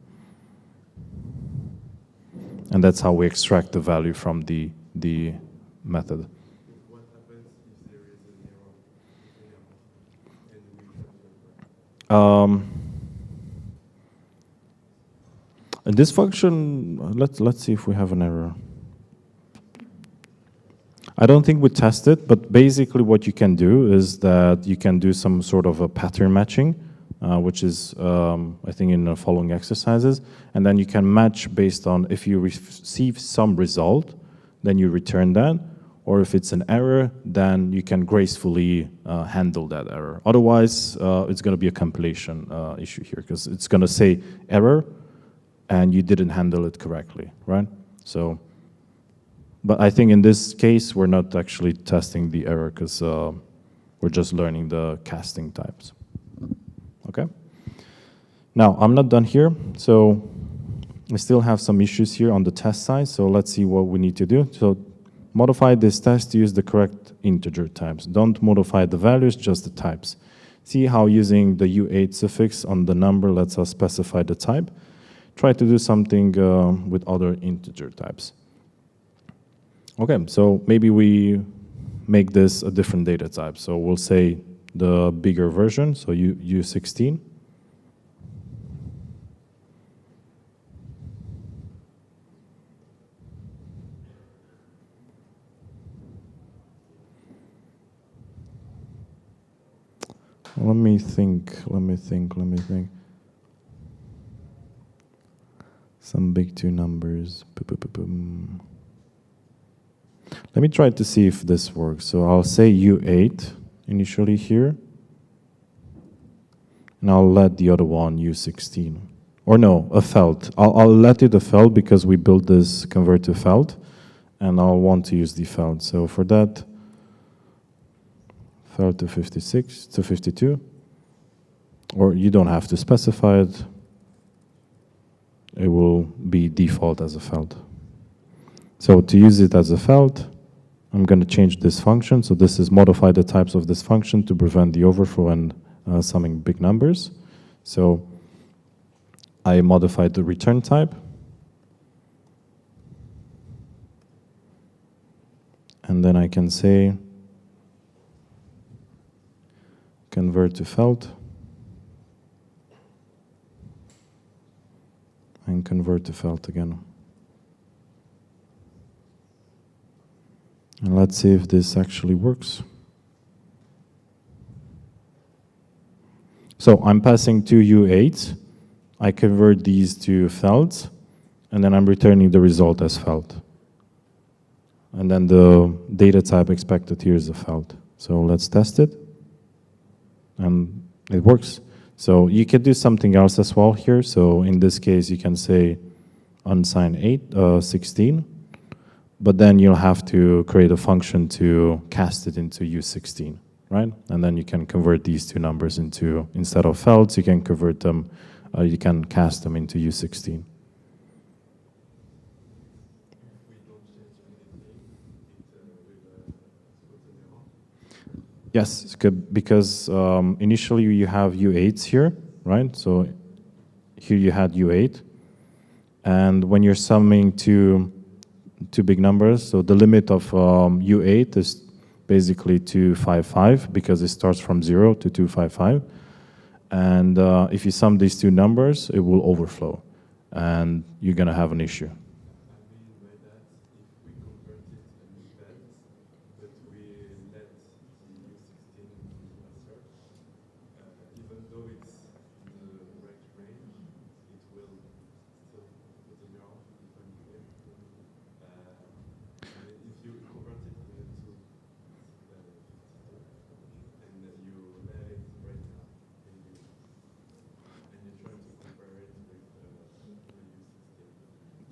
And that's how we extract the value from the method. What happens if there is an error? In this function, let's see if we have an error. I don't think we test it, but basically what you can do is that you can do some sort of a pattern matching, which is, I think, in the following exercises. And then you can match based on if you receive some result, then you return that. Or if it's an error, then you can gracefully handle that error. Otherwise, it's going to be a compilation issue here, because it's going to say error, and you didn't handle it correctly, right? So, but I think in this case, we're not actually testing the error, because we're just learning the casting types. Okay? Now, I'm not done here, so we still have some issues here on the test side, so let's see what we need to do. So modify this test to use the correct integer types. Don't modify the values, just the types. See how using the U8 suffix on the number lets us specify the type. Try to do something with other integer types. Okay, so maybe we make this a different data type. So we'll say the bigger version, so U16. Let me think. Some big two numbers. Let me try to see if this works. So I'll say U8 initially here. And I'll let the other one U16. Or no, a felt. I'll let it a felt because we built this convert to felt. And I'll want to use the felt. So for that, felt to 56, to 52. Or you don't have to specify it. It will be default as a felt. So to use it as a felt, I'm going to change this function. So this is modify the types of this function to prevent the overflow and summing big numbers. So I modified the return type. And then I can say convert to felt and convert to felt again. And let's see if this actually works. So I'm passing two U8s. I convert these to felt, and then I'm returning the result as felt. And then the data type expected here is a felt. So let's test it. And it works. So you can do something else as well here. So in this case, you can say unsigned 16, but then you'll have to create a function to cast it into U16, right? And then you can convert these two numbers into, instead of felts, you can convert them, you can cast them into U16. Yes, it's good because initially you have U8s here, right? So here you had U8, and when you're summing two big numbers, so the limit of U8 is basically 255 because it starts from 0 to 255, and if you sum these two numbers, it will overflow, and you're gonna have an issue.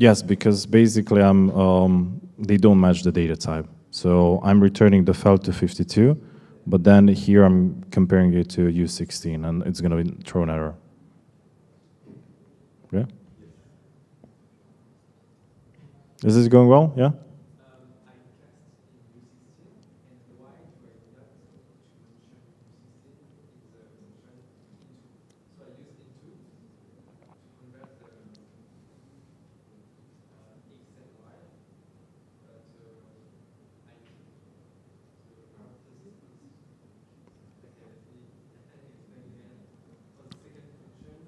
Yes, because basically they don't match the data type. So I'm returning the felt to 52, but then here I'm comparing it to U16, and it's going to throw an error. Yeah? Is this going well? Yeah?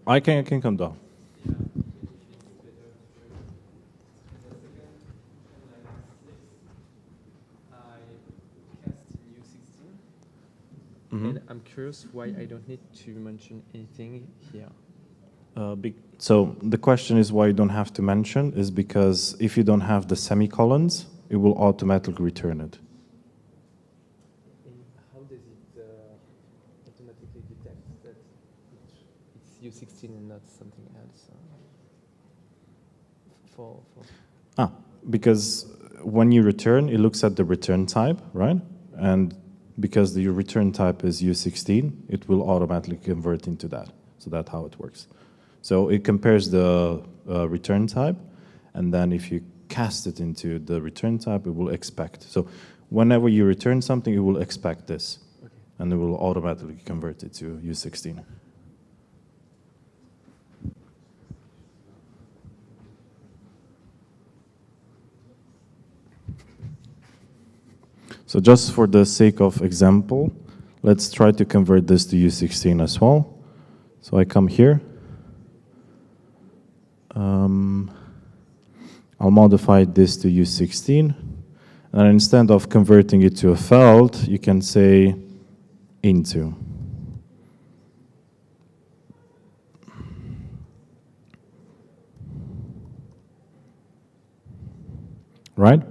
I can come down. And I'm curious why I don't need to mention anything here. So the question is why you don't have to mention is because if you don't have the semicolons, it will automatically return it. And how does it automatically detect that it's U16 and not something else? Because when you return, it looks at the return type, right? And because the return type is U16, it will automatically convert into that. So that's how it works. So it compares the return type, and then if you cast it into the return type, it will expect. So whenever you return something, it will expect this, okay, and it will automatically convert it to U16. So just for the sake of example, let's try to convert this to U16 as well. So I come here. I'll modify this to U16. And instead of converting it to a felt, you can say into. Right?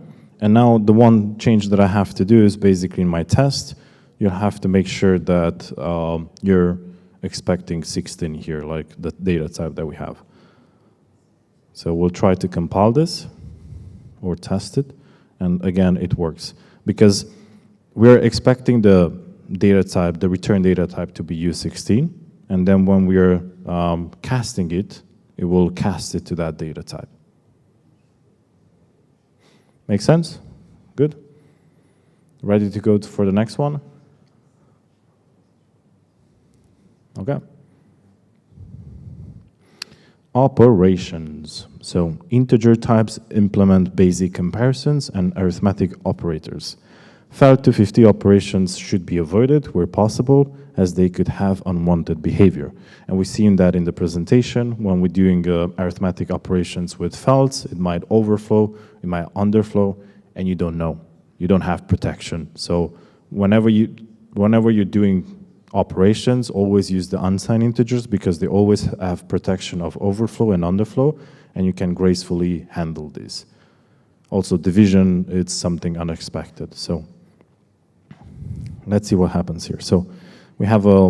And now the one change that I have to do is basically in my test, you have to make sure that you're expecting 16 here, like the data type that we have. So we'll try to compile this or test it. And again, it works. Because we're expecting the data type, the return data type to be U16. And then when we're casting it, it will cast it to that data type. Make sense? Good? Ready to go for the next one? Okay. Operations. So integer types implement basic comparisons and arithmetic operators. Felt 250 operations should be avoided where possible, as they could have unwanted behavior. And we've seen that in the presentation. When we're doing arithmetic operations with felts, it might overflow, it might underflow, and you don't know. You don't have protection. So whenever you're doing operations, always use the unsigned integers because they always have protection of overflow and underflow, and you can gracefully handle this. Also, division, it's something unexpected. So let's see what happens here. So we have a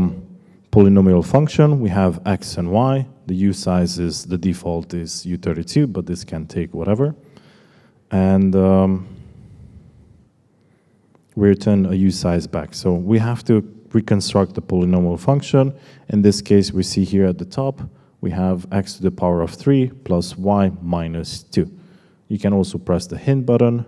polynomial function. We have x and y. The u size is, the default is u32, but this can take whatever. And we return a u size back. So we have to reconstruct the polynomial function. In this case, we see here at the top, we have x to the power of 3 plus y minus 2. You can also press the hint button,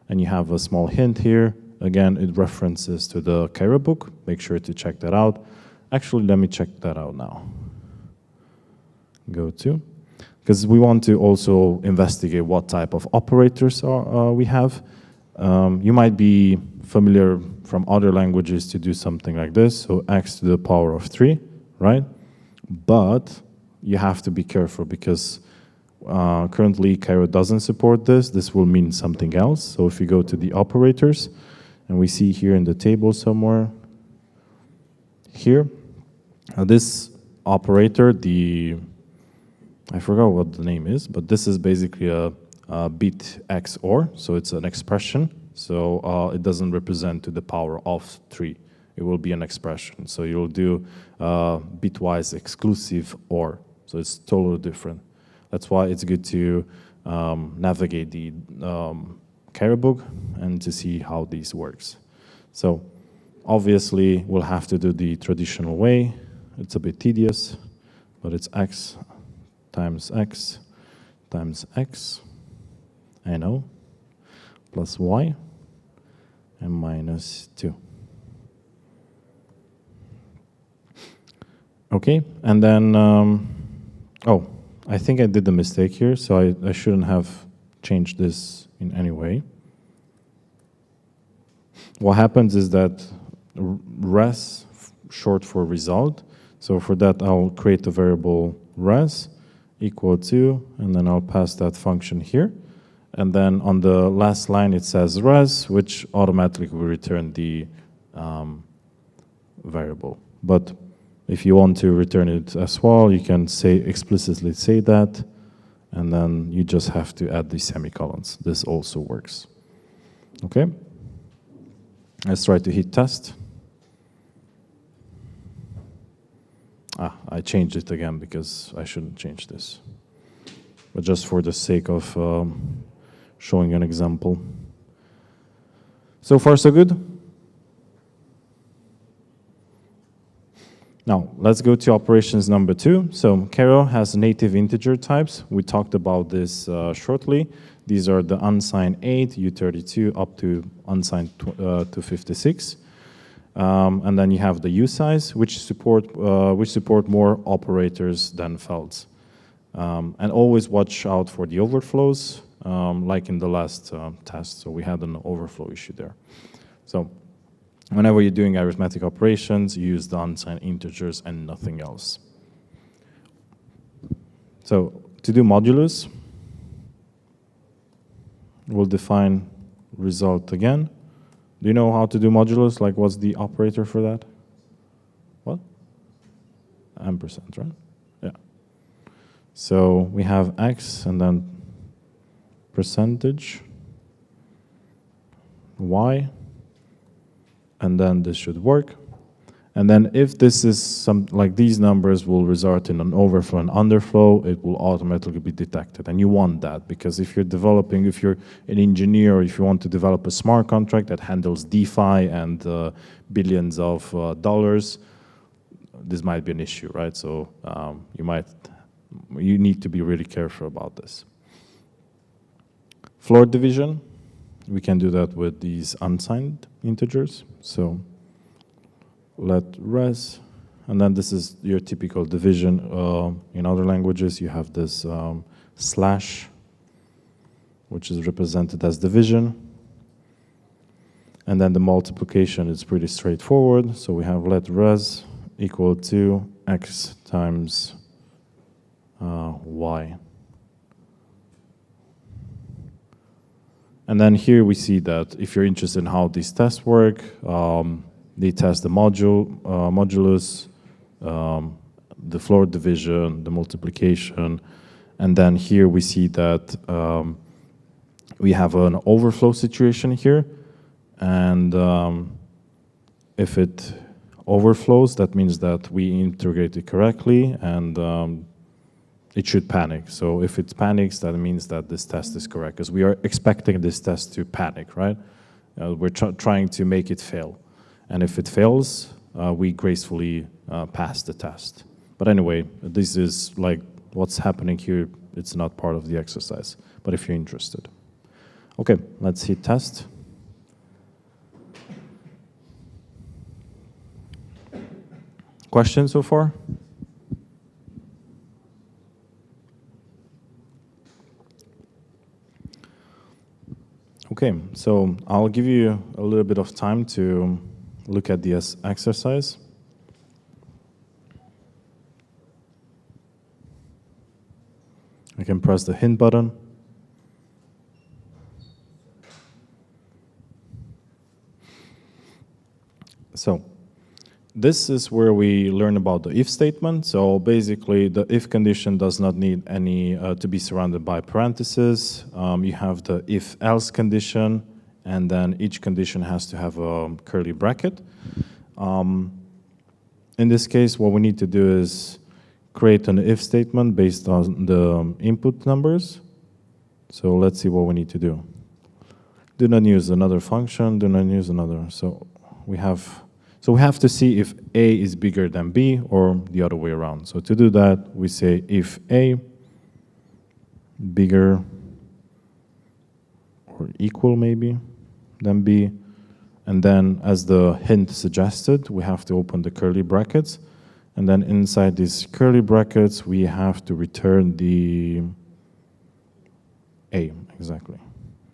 and you have a small hint here. Again, it references to the Cairo book. Make sure to check that out. Actually, let me check that out now. Go to, because we want to also investigate what type of operators we have. You might be familiar from other languages to do something like this. So x to the power of 3, right? But you have to be careful because currently Cairo doesn't support this. This will mean something else. So if you go to the operators, and we see here in the table somewhere, here, this operator, I forgot what the name is, but this is basically a bit XOR, so it's an expression. So it doesn't represent to the power of 3. It will be an expression. So you'll do bitwise exclusive OR. So it's totally different. That's why it's good to navigate the Cairo book and to see how this works. So obviously, we'll have to do the traditional way. It's a bit tedious, but it's x times x times x, I know, plus y, and minus 2. Okay, and then, oh, I think I did the mistake here, so I shouldn't have changed this in any way. What happens is that res, short for result, so for that I'll create a variable res equal to, and then I'll pass that function here. And then on the last line it says res, which automatically will return the variable. But if you want to return it as well, you can explicitly say that, and then you just have to add the semicolons. This also works. Okay? Let's try to hit test. I changed it again because I shouldn't change this. But just for the sake of showing an example. So far, so good? Now, let's go to operations number 2. So Cairo has native integer types. We talked about this shortly. These are the unsigned 8, U32, up to unsigned 256. And then you have the U size, which support more operators than felts. And always watch out for the overflows, like in the last test. So we had an overflow issue there. So whenever you're doing arithmetic operations, you use the unsigned integers and nothing else. So to do modulus, we'll define result again. Do you know how to do modulus? Like, what's the operator for that? What? Ampersand, right? Yeah. So we have x and then percentage y, and then this should work. And then if this is like these numbers will result in an overflow and underflow, it will automatically be detected. And you want that because if you're developing, if you're an engineer, or if you want to develop a smart contract that handles DeFi and billions of dollars, this might be an issue, right? So you need to be really careful about this. Floor division, we can do that with these unsigned integers. So let res, and then this is your typical division. In other languages, you have this slash, which is represented as division. And then the multiplication is pretty straightforward. So we have let res equal to x times y. And then here we see that if you're interested in how these tests work, they test the modulus, the floor division, the multiplication, and then here we see that we have an overflow situation here, and if it overflows, that means that we integrated correctly, and it should panic. So if it panics, that means that this test is correct, because we are expecting this test to panic, right? We're trying to make it fail. And if it fails, we gracefully pass the test. But anyway, this is like what's happening here. It's not part of the exercise, but if you're interested. Okay, let's hit test. Questions so far? Okay, so I'll give you a little bit of time to look at this exercise. I can press the hint button. So this is where we learn about the if statement. So basically, the if condition does not need any to be surrounded by parentheses. You have the if-else condition, and then each condition has to have a curly bracket. In this case, what we need to do is create an if statement based on the input numbers. So let's see what we need to do. Do not use another function, do not use another. So we have to see if A is bigger than B or the other way around. So to do that, we say if A bigger or equal maybe than B, and then as the hint suggested, we have to open the curly brackets, and then inside these curly brackets, we have to return the A, exactly.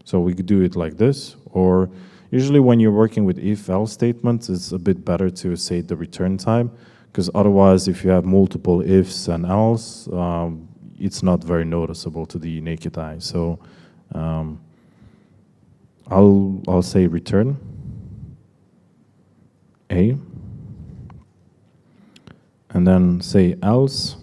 So we could do it like this, or usually when you're working with if-else statements, it's a bit better to say the return type, because otherwise if you have multiple ifs and else, it's not very noticeable to the naked eye. So I'll say return A, and then say else.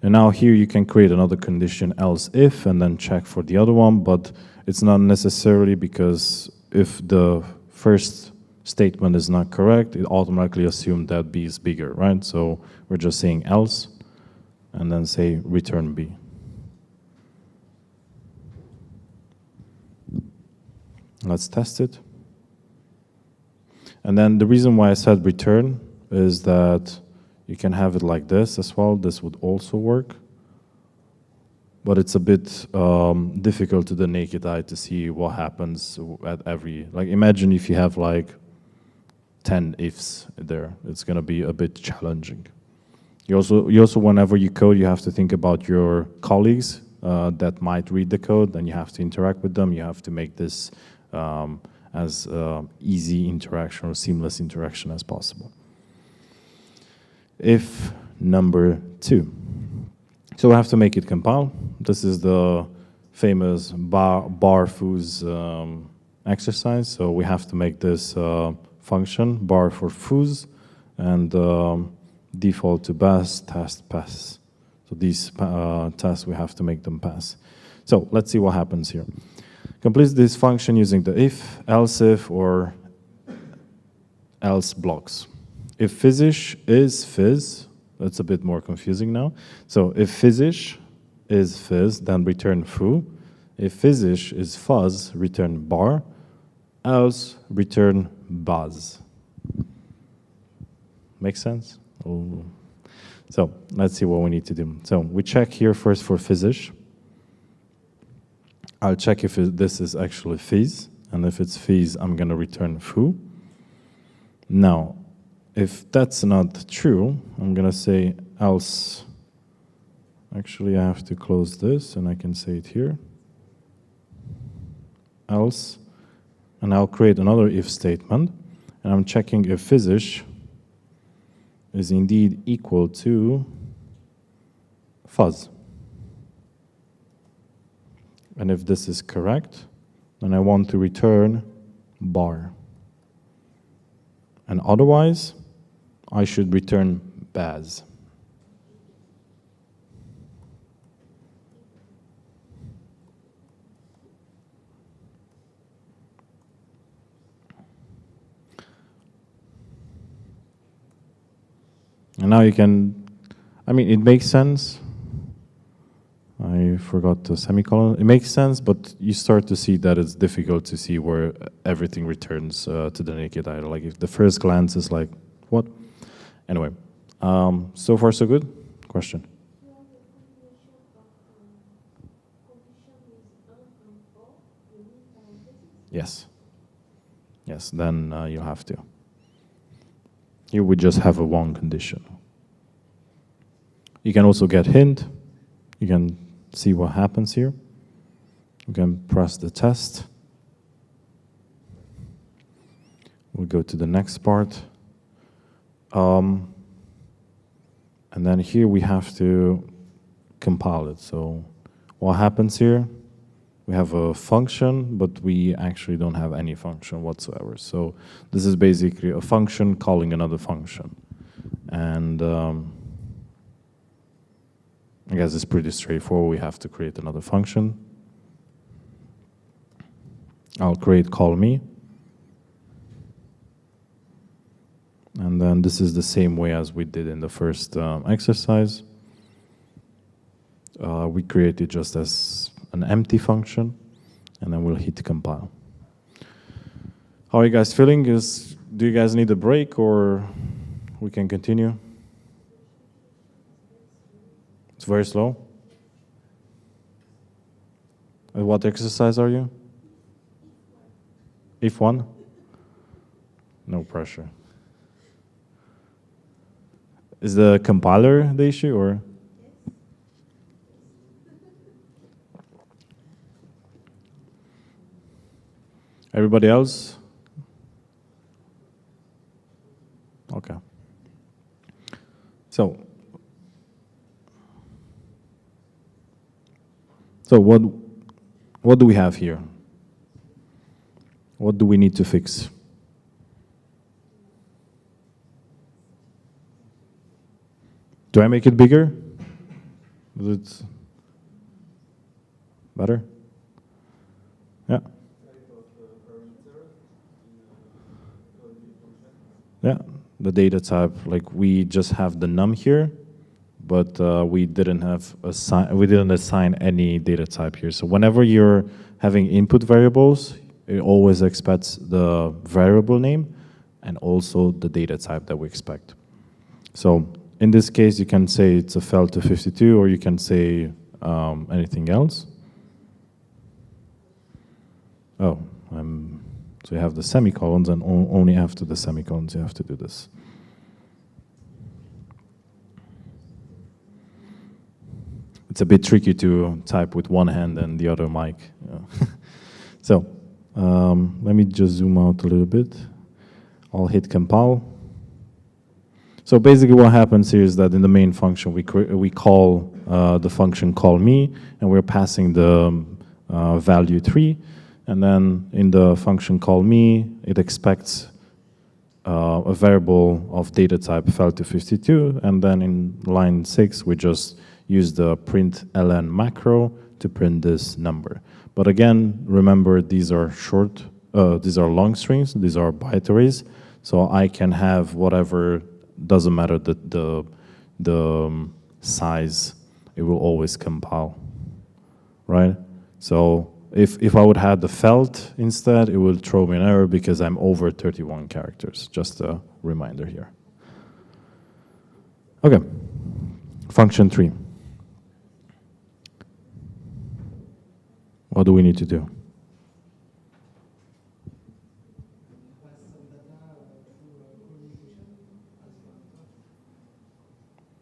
And now here you can create another condition, else if, and then check for the other one, but it's not necessarily, because if the first statement is not correct, it automatically assumes that B is bigger, right? So we're just saying else, and then say return B. Let's test it. And then the reason why I said return is that you can have it like this as well. This would also work. But it's a bit difficult to the naked eye to see what happens at every, like imagine if you have like 10 ifs there, it's gonna be a bit challenging. You also, whenever you code, you have to think about your colleagues that might read the code, and you have to interact with them. You have to make this as easy interaction or seamless interaction as possible. If number 2. So we have to make it compile. This is the famous bar foo's exercise. So we have to make this function, bar for foo's, and default to test pass. So these tests, we have to make them pass. So let's see what happens here. Complete this function using the if, else if, or else blocks. If physish is fizz, that's a bit more confusing now. So if physish is fizz, then return foo. If physish is fuzz, return bar. Else, return buzz. Make sense? Oh. So let's see what we need to do. So we check here first for physish. I'll check if this is actually fizz, and if it's fizz, I'm gonna return foo. Now, if that's not true, I'm gonna say else. Actually, I have to close this, and I can say it here. else, and I'll create another if statement, and I'm checking if physish is indeed equal to fuzz. And if this is correct, then I want to return bar. And otherwise, I should return Baz. And now you can, I mean, it makes sense. I forgot the semicolon. It makes sense, but you start to see that it's difficult to see where everything returns to the naked eye. Like if the first glance is like, what? Anyway, so far so good? Question? Yes. Yes, then you'll have to. Here we just have a one condition. You can also get hint. You can see what happens here. You can press the test. We'll go to the next part. And then here we have to compile it. So what happens here? We have a function, but we actually don't have any function whatsoever. So this is basically a function calling another function. And I guess it's pretty straightforward. We have to create another function. I'll create call me. And then this is the same way as we did in the first exercise. We create it just as an empty function, and then we'll hit compile. How are you guys feeling? Do you guys need a break, or we can continue? It's very slow. At what exercise are you? If one? No pressure. Is the compiler the issue, or? Everybody else? Okay. So what do we have here? What do we need to fix? Do I make it bigger? Is it better? Yeah. Yeah, the data type, like we just have the num here, but we didn't assign any data type here. So whenever you're having input variables, it always expects the variable name and also the data type that we expect. So in this case, you can say it's a felt to 52, or you can say anything else. Oh, so you have the semicolons, and only after the semicolons you have to do this. It's a bit tricky to type with one hand and the other mic. So let me just zoom out a little bit. I'll hit compile. So basically what happens here is that in the main function we call the function call me, and we're passing the value 3. And then in the function call me, it expects a variable of data type felt to 52. And then in line 6, we just use the print ln macro to print this number. But again, remember these are long strings, these are byte arrays. So I can have whatever, doesn't matter the size, it will always compile, right? So if I would have the felt instead, it will throw me an error because I'm over 31 characters. Just a reminder here. Okay, function 3. What do we need to do?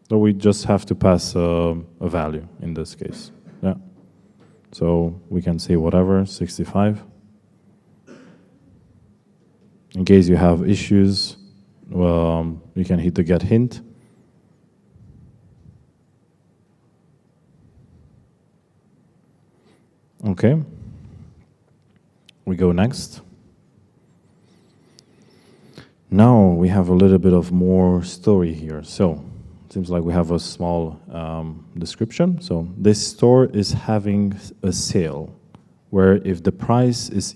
So we just have to pass a value in this case. Yeah. So we can say whatever, 65. In case you have issues, you can hit the get hint. Okay. We go next. Now we have a little bit of more story here. So it seems like we have a small description. So this store is having a sale where if the price is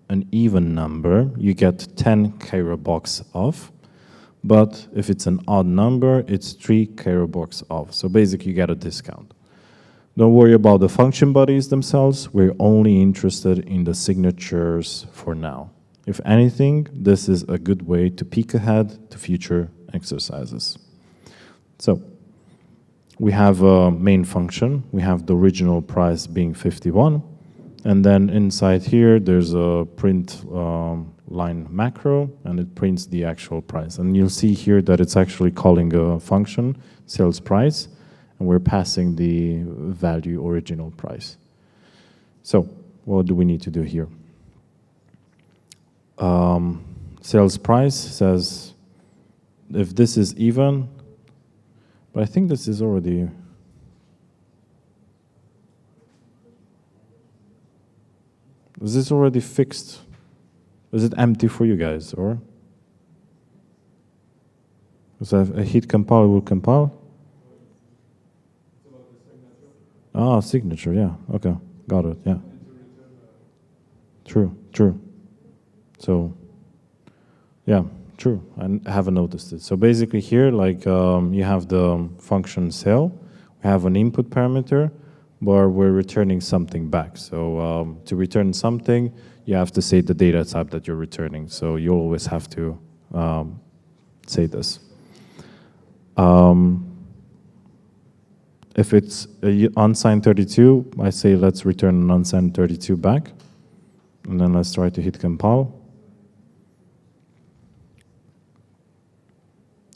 an even number, you get 10 Cairo bucks off. But if it's an odd number, it's 3 Cairo bucks off. So basically you get a discount. Don't worry about the function bodies themselves. We're only interested in the signatures for now. If anything, this is a good way to peek ahead to future exercises. So we have a main function. We have the original price being 51. And then inside here, there's a print line macro, and it prints the actual price. And you'll see here that it's actually calling a function, sales price, and we're passing the value original price. So what do we need to do here? Sales price says if this is even, but I think this is already, is this already fixed? Is it empty for you guys, or? Because if I hit compile, it will compile? Ah, signature, yeah, okay, got it, yeah. True, true. So, yeah, true, I haven't noticed it. So basically here, like you have the function sale, we have an input parameter, but we're returning something back. So to return something, you have to say the data type that you're returning. So you always have to say this. If it's unsigned 32, I say let's return an unsigned 32 back. And then let's try to hit compile.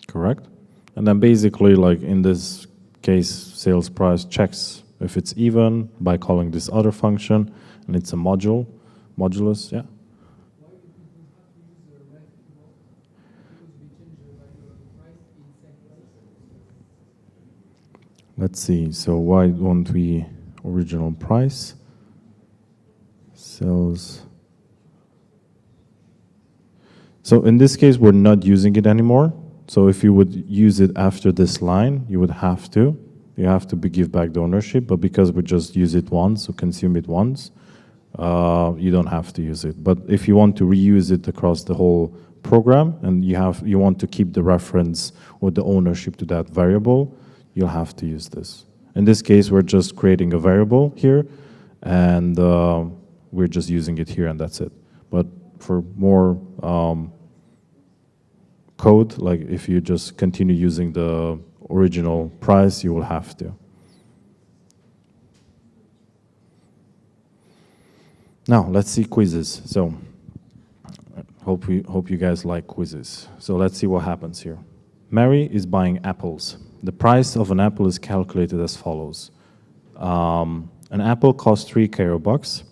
Correct. And then basically, like in this case, sales price checks if it's even by calling this other function, and it's a modulus, yeah. Why do people have to use the ref keyboard? Because we change the value of the price in same price. Let's see, so why don't we original price, sales. So in this case, we're not using it anymore. So if you would use it after this line, you would have to. You have to give back the ownership, but because we just use it once, or consume it once, you don't have to use it. But if you want to reuse it across the whole program, and you want to keep the reference or the ownership to that variable, you'll have to use this. In this case, we're just creating a variable here, and we're just using it here, and that's it. But for more code, like if you just continue using the original price, you will have to. Now, let's see quizzes. So, hope you guys like quizzes. So let's see what happens here. Mary is buying apples. The price of an apple is calculated as follows. An apple costs 3 Cairo bucks.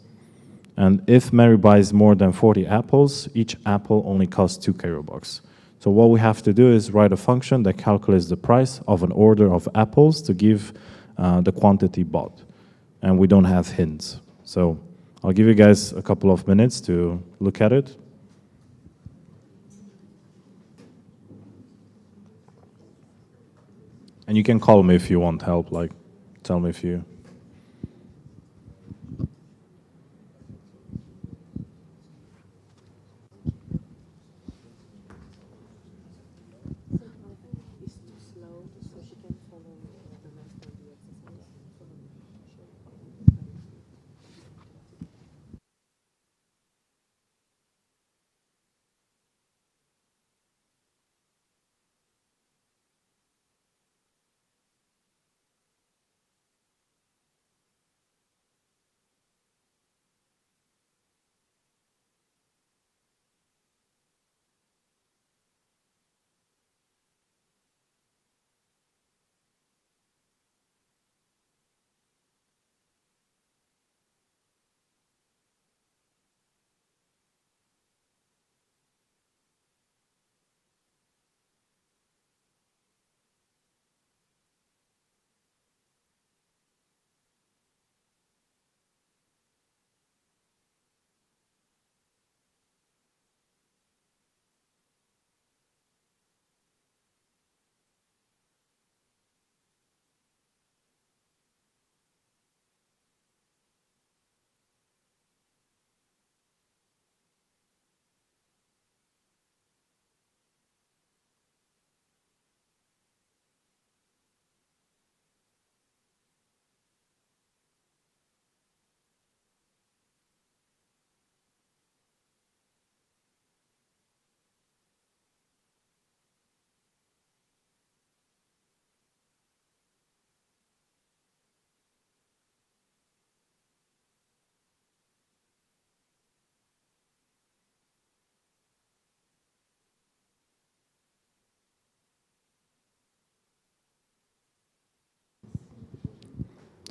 And if Mary buys more than 40 apples, each apple only costs 2 Cairo bucks. So what we have to do is write a function that calculates the price of an order of apples to give the quantity bought. And we don't have hints. So I'll give you guys a couple of minutes to look at it. And you can call me if you want help, like tell me if you...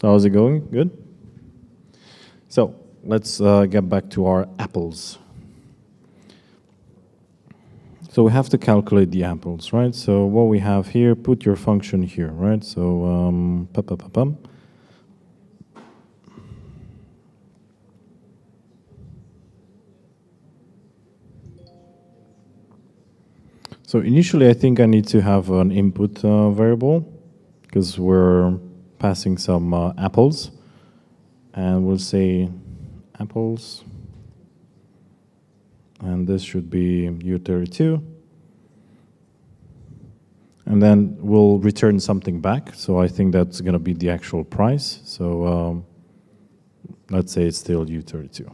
How's it going? Good? So let's get back to our apples. So we have to calculate the apples, right? So what we have here, put your function here, right? So so initially I think I need to have an input variable because we're passing some apples, and we'll say apples, and this should be U32, and then we'll return something back. So I think that's going to be the actual price. So let's say it's still U32.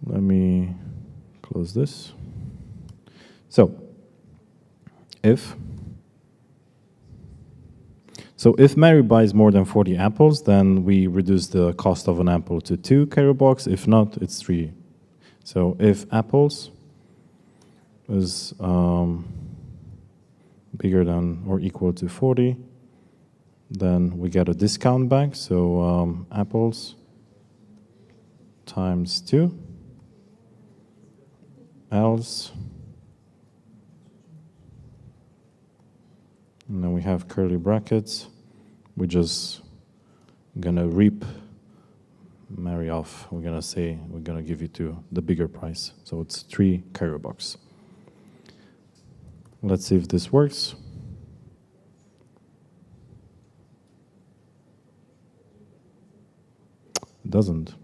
Let me close this. So if Mary buys more than 40 apples, then we reduce the cost of an apple to 2 Cairo bucks. If not, it's 3. So if apples is bigger than or equal to 40, then we get a discount back. So apples times 2, else, and then we have curly brackets. We're just gonna reap Mary off. We're gonna say we're gonna give you to the bigger price. So it's 3 Cairo bucks. Let's see if this works. It doesn't.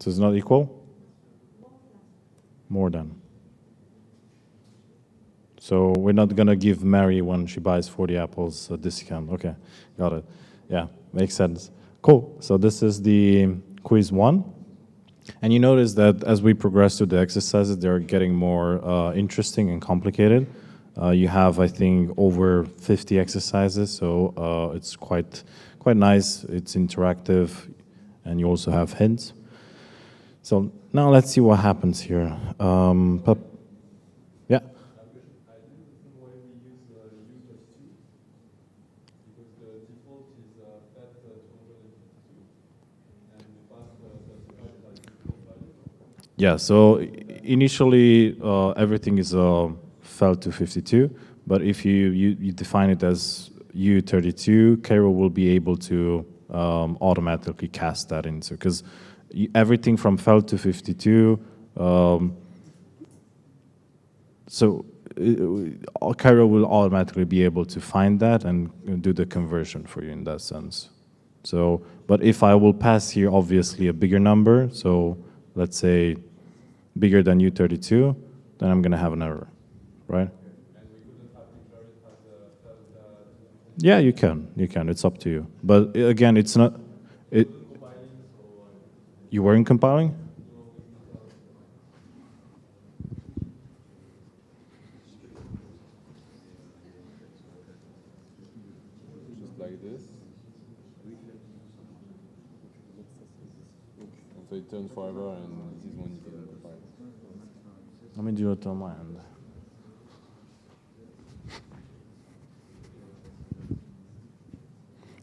So it's not equal? More than. So we're not going to give Mary, when she buys 40 apples, a discount. Okay, got it. Yeah, makes sense. Cool. So this is the quiz 1. And you notice that as we progress through the exercises, they're getting more interesting and complicated. You have, I think, over 50 exercises, so it's quite nice. It's interactive, and you also have hints. So now let's see what happens here. Yeah. Yeah, so initially everything is fell to 52, but if you define it as U32, Cairo will be able to automatically cast that into, because everything from fell to 52, so Cairo will automatically be able to find that and do the conversion for you in that sense. So, but if I will pass here obviously a bigger number, so let's say bigger than U32, then I'm going to have an error, right? Yeah, you can. It's up to you. But again, it's not. You weren't compiling? Just like this. And so it turns forever, and this is when you can compile. Let me do it on my end.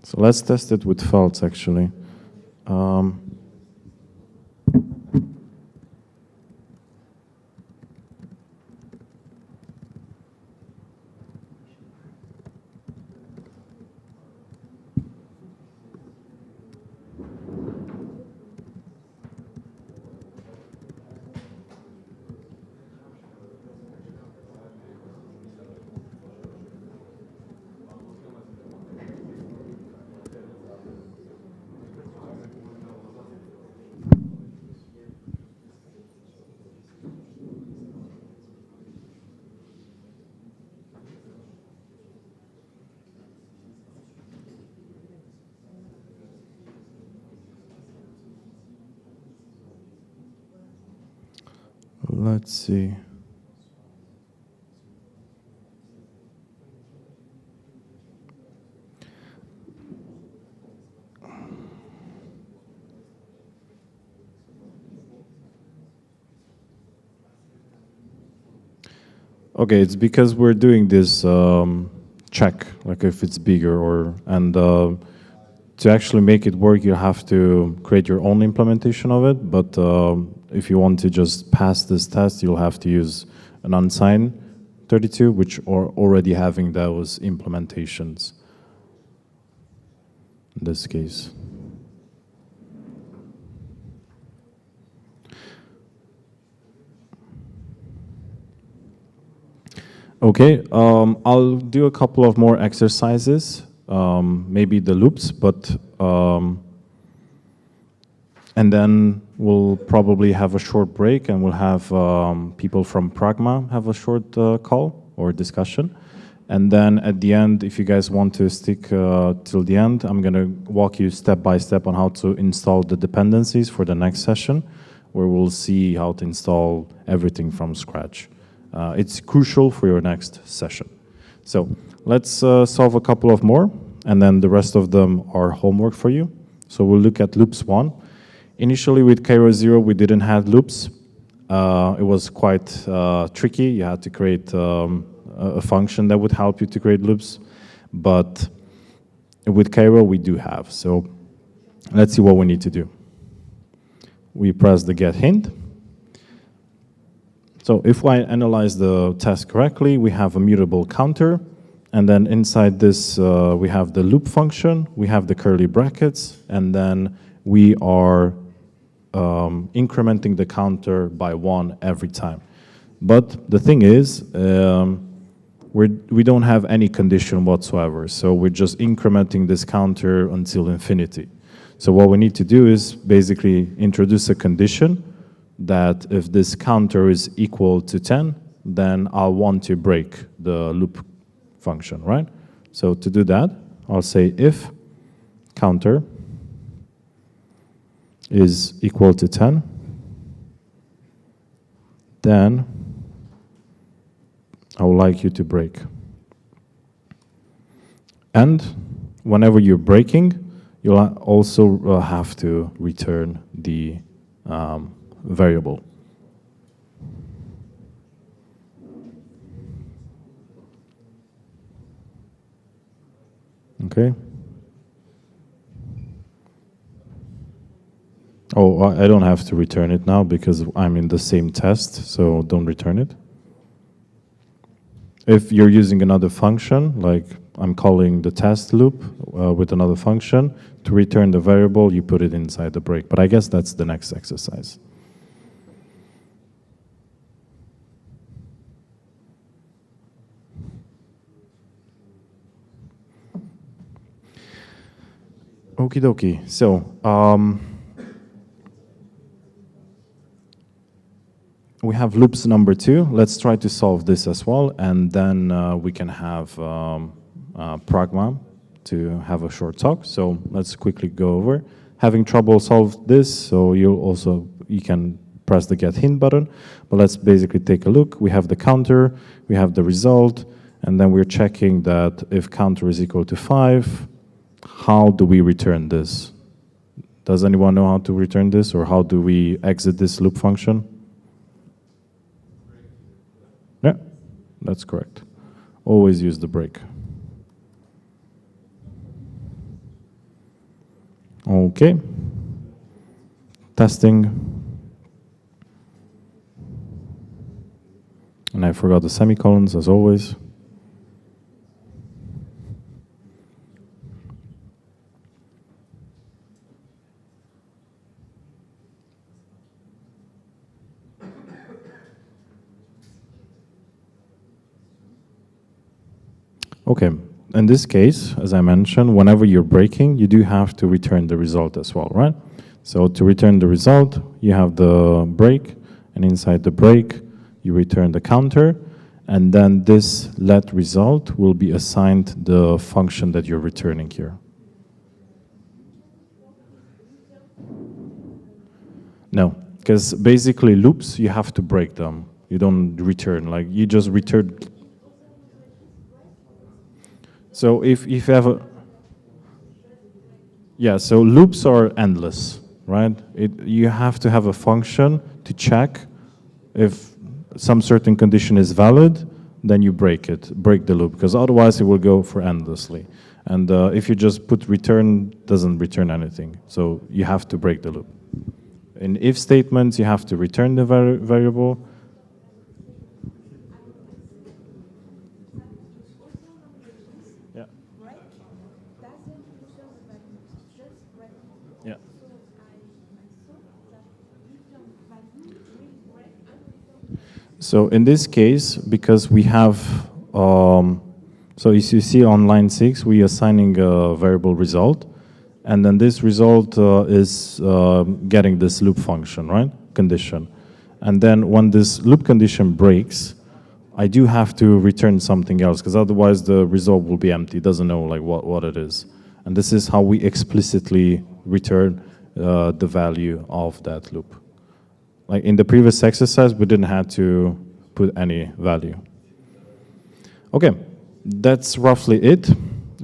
So let's test it with faults, actually. Let's see. Okay, it's because we're doing this check, like if it's bigger or, and to actually make it work, you have to create your own implementation of it. But if you want to just pass this test, you'll have to use an unsigned 32, which are already having those implementations in this case. Okay, I'll do a couple of more exercises, maybe the loops, but and then we'll probably have a short break and we'll have people from Pragma have a short call or discussion. And then at the end, if you guys want to stick till the end, I'm gonna walk you step by step on how to install the dependencies for the next session, where we'll see how to install everything from scratch. It's crucial for your next session. So let's solve a couple of more, and then the rest of them are homework for you. So we'll look at loops 1. Initially with Cairo 0, we didn't have loops. It was quite tricky. You had to create a function that would help you to create loops. But with Cairo, we do have. So let's see what we need to do. We press the get hint. So if I analyze the test correctly, we have a mutable counter, and then inside this we have the loop function, we have the curly brackets, and then we are incrementing the counter by 1 every time. But the thing is, we don't have any condition whatsoever, so we're just incrementing this counter until infinity. So what we need to do is basically introduce a condition that if this counter is equal to 10, then I'll want to break the loop function, right? So to do that, I'll say if counter is equal to 10, then I would like you to break. And whenever you're breaking, you'll also have to return the variable. Okay. Oh, I don't have to return it now because I'm in the same test, so don't return it. If you're using another function, like I'm calling the test loop with another function, to return the variable, you put it inside the break. But I guess that's the next exercise. Okie dokie. So we have loops number 2. Let's try to solve this as well, and then we can have Pragma to have a short talk. So let's quickly go over. Having trouble solve this, so you can press the get hint button. But let's basically take a look. We have the counter, we have the result, and then we're checking that if counter is equal to 5, how do we return this? Does anyone know how to return this, or how do we exit this loop function? Yeah, that's correct. Always use the break. Okay. Testing. And I forgot the semicolons as always. Okay, in this case, as I mentioned, whenever you're breaking, you do have to return the result as well, right? So to return the result, you have the break, and inside the break, you return the counter, and then this let result will be assigned the function that you're returning here. No, because basically loops, you have to break them. You don't return, like you just return. So if you have a, yeah, so loops are endless, right? You have to have a function to check if some certain condition is valid, then you break the loop, because otherwise it will go for endlessly. And if you just put return, doesn't return anything. So you have to break the loop. In if statements, you have to return the variable. Yeah. Yeah. So in this case, because we have, so as you see on line 6, we are assigning a variable result, and then this result is getting this loop function, right? Condition. And then when this loop condition breaks, I do have to return something else, because otherwise the result will be empty. It doesn't know like what it is. And this is how we explicitly return the value of that loop. Like in the previous exercise, we didn't have to put any value. Okay, that's roughly it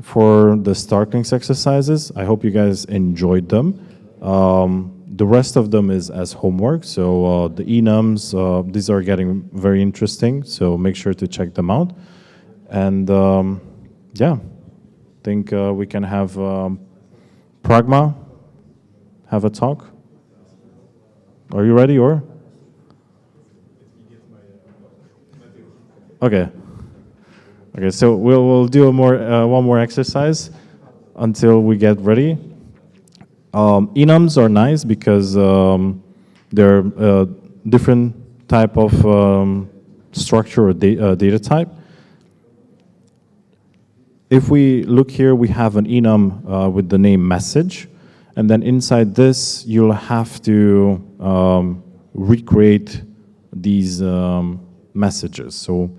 for the Starknet exercises. I hope you guys enjoyed them. The rest of them is as homework, so the enums, these are getting very interesting, so make sure to check them out. And yeah, I think we can have Pragma have a talk. Are you ready, or? Okay. Okay, so we'll do one more exercise until we get ready. Enums are nice because they're different type of structure or data type. If we look here, we have an enum with the name message. And then inside this, you'll have to recreate these messages. So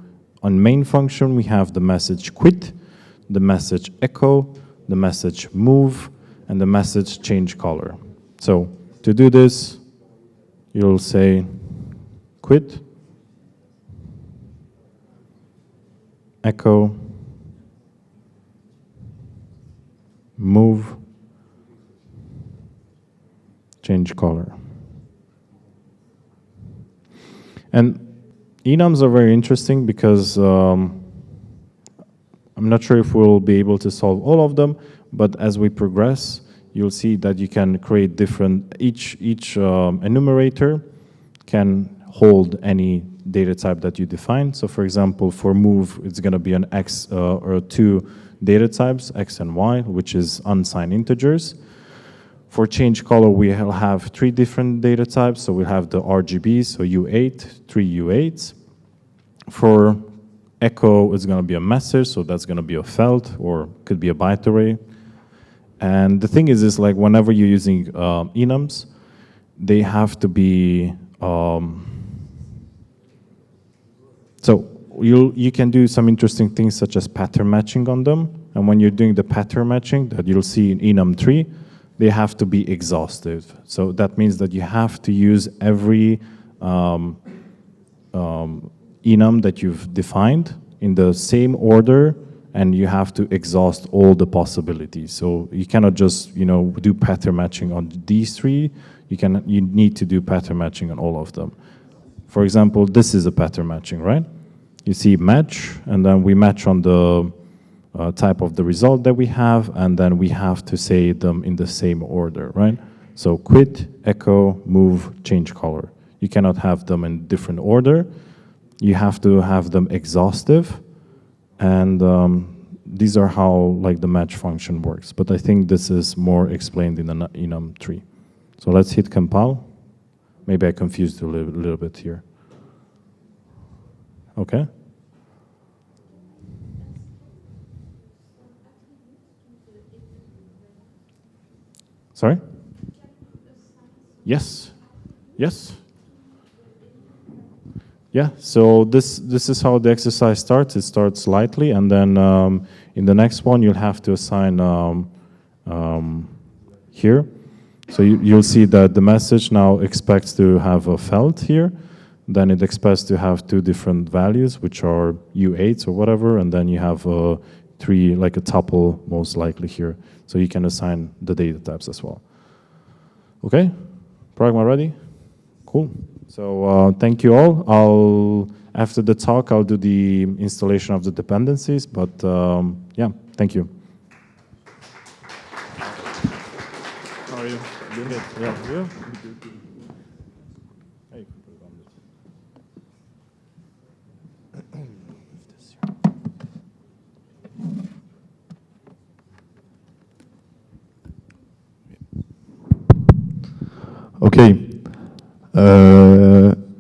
on main function, we have the message quit, the message echo, the message move, and the message change color. So to do this, you'll say quit, echo, move, change color. And enums are very interesting because I'm not sure if we'll be able to solve all of them, but as we progress, you'll see that you can create different, each enumerator can hold any data type that you define. So for example, for move, it's gonna be an X or two data types, X and Y, which is unsigned integers. For change color, we'll have 3 different data types. So we'll have the RGBs, so U8, 3 U8s. For echo, it's going to be a message, so that's going to be a felt, or could be a byte array. And the thing is like whenever you're using enums, they have to be, so you can do some interesting things such as pattern matching on them. And when you're doing the pattern matching that you'll see in enum 3, they have to be exhaustive. So that means that you have to use every enum that you've defined in the same order, and you have to exhaust all the possibilities. So you cannot just, do pattern matching on these 3. You need to do pattern matching on all of them. For example, this is a pattern matching, right? You see match, and then we match on the type of the result that we have, and then we have to say them in the same order, right? So quit, echo, move, change color. You cannot have them in different order. You have to have them exhaustive, and these are how like the match function works. But I think this is more explained in the enum 3. So let's hit compile. Maybe I confused you a little bit here. Okay. Sorry? Yes. Yes. Yeah, so this is how the exercise starts. It starts lightly, and then in the next one, you'll have to assign here. So you'll see that the message now expects to have a felt here. Then it expects to have 2 different values, which are U8s or whatever, and then you have 3, like a tuple, most likely here. So you can assign the data types as well. Okay? Pragma ready? Cool. So thank you all. After the talk, I'll do the installation of the dependencies, but yeah, thank you. How are you? Doing good. Yeah, you? Hey, put it on this. Okay.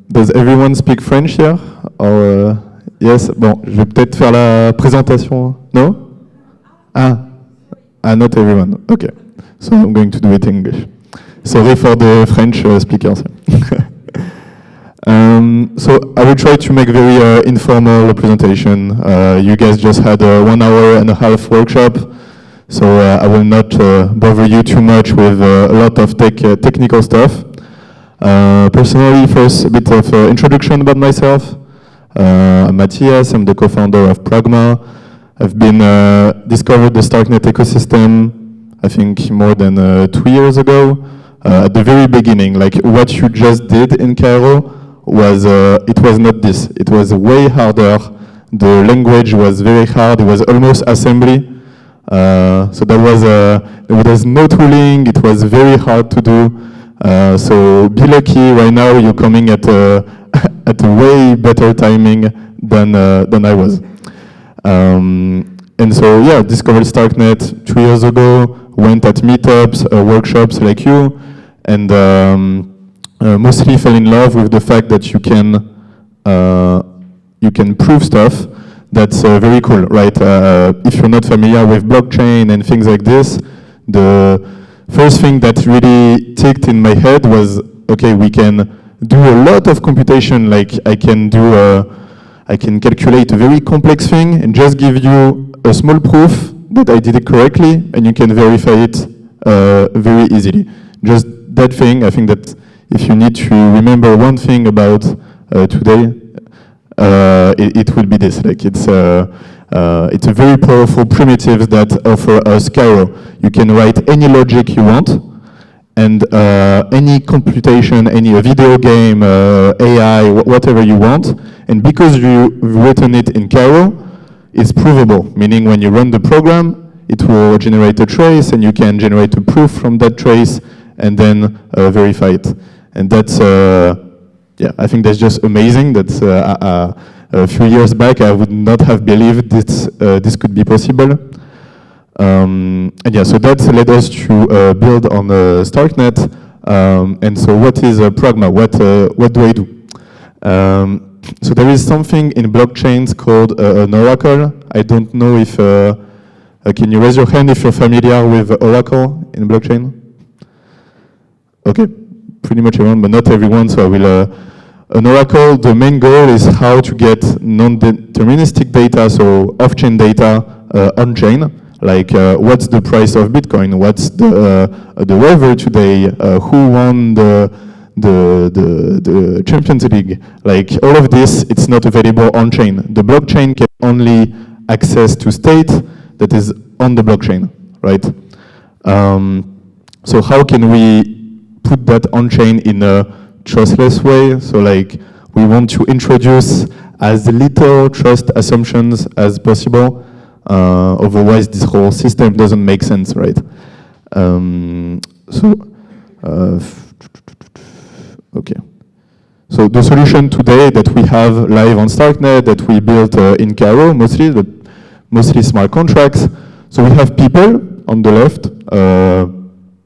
Does everyone speak French here? Or, yes. Bon, je vais peut-être faire la présentation. No? Not everyone. Okay. So I'm going to do it in English. Sorry for the French speakers. So I will try to make very informal presentation. You guys just had a 1 hour and a half workshop. So I will not bother you too much with a lot of technical stuff. Personally, first, a bit of introduction about myself. I'm Matthias, I'm the co-founder of Pragma. I've been discovered the Starknet ecosystem, I think more than 2 years ago. At the very beginning, like what you just did in Cairo was, it was not this. It was way harder. The language was very hard. It was almost assembly. So there was no tooling. It was very hard to do. So be lucky. Right now, you're coming at a way better timing than I was. And so yeah, discovered Starknet 2 years ago. Went at meetups, workshops like you, and mostly fell in love with the fact that you can prove stuff. That's very cool, right? If you're not familiar with blockchain and things like this, the first thing that really ticked in my head was, okay, we can do a lot of computation. Like I can calculate a very complex thing and just give you a small proof that I did it correctly, and you can verify it very easily. Just that thing. I think that if you need to remember one thing about today, it will be this. Like it's a very powerful primitive that offer us Cairo. You can write any logic you want, and any computation, any video game, AI, whatever you want, and because you've written it in Cairo, it's provable. Meaning when you run the program, it will generate a trace, and you can generate a proof from that trace, and then verify it. And that's yeah, I think that's just amazing. That's a few years back, I would not have believed this could be possible. And yeah, so that led us to build on Starknet. And so what is Pragma? What do I do? So there is something in blockchains called an oracle. I don't know if, can you raise your hand if you're familiar with oracle in blockchain? Okay, pretty much everyone, but not everyone, so I will, an oracle, the main goal is how to get non-deterministic data, so off-chain data on-chain, like what's the price of Bitcoin, what's the weather today, who won the Champions League, like all of this, it's not available on-chain. The blockchain can only access to state that is on the blockchain, right? So how can we put that on-chain in a trustless way? So like we want to introduce as little trust assumptions as possible. Otherwise this whole system doesn't make sense, right? Okay. So the solution today that we have live on Starknet, that we built in Cairo mostly smart contracts. So we have people on the left,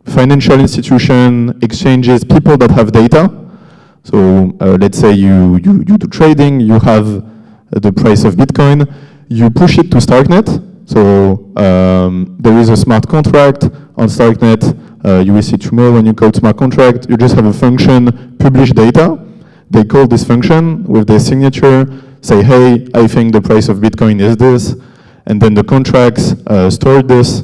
financial institution, exchanges, people that have data. So let's say you do trading, you have the price of Bitcoin, you push it to Starknet. So there is a smart contract on Starknet. You will see tomorrow when you call smart contract, you just have a function, publish data. They call this function with their signature, say, hey, I think the price of Bitcoin is this. And then the contracts store this.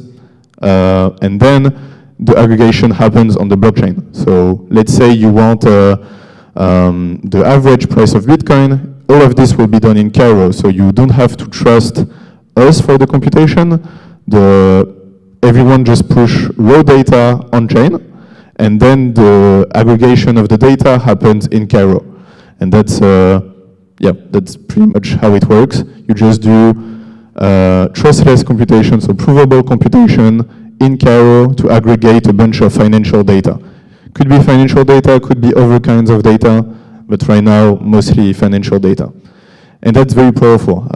And then the aggregation happens on the blockchain. So let's say you want the average price of Bitcoin. All of this will be done in Cairo. So you don't have to trust us for the computation. Everyone just push raw data on chain, and then the aggregation of the data happens in Cairo. And that's, yeah, that's pretty much how it works. You just do trustless computation, so provable computation in Cairo to aggregate a bunch of financial data. Could be financial data, could be other kinds of data, but right now, mostly financial data. And that's very powerful.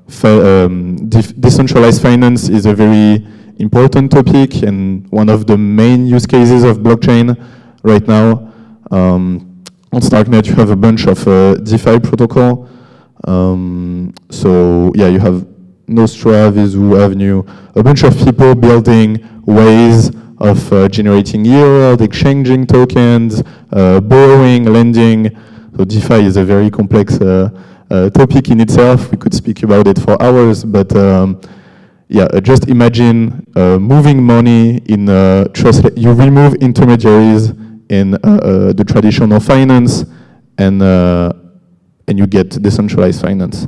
Decentralized finance is a very important topic and one of the main use cases of blockchain right now. On Starknet, you have a bunch of DeFi protocol. So yeah, you have Nostra, Vizu, Avenue, a bunch of people building ways of generating yield, exchanging tokens, borrowing, lending. So DeFi is a very complex topic in itself. We could speak about it for hours, but yeah, just imagine moving money in trust. You remove intermediaries in the traditional finance, and you get decentralized finance.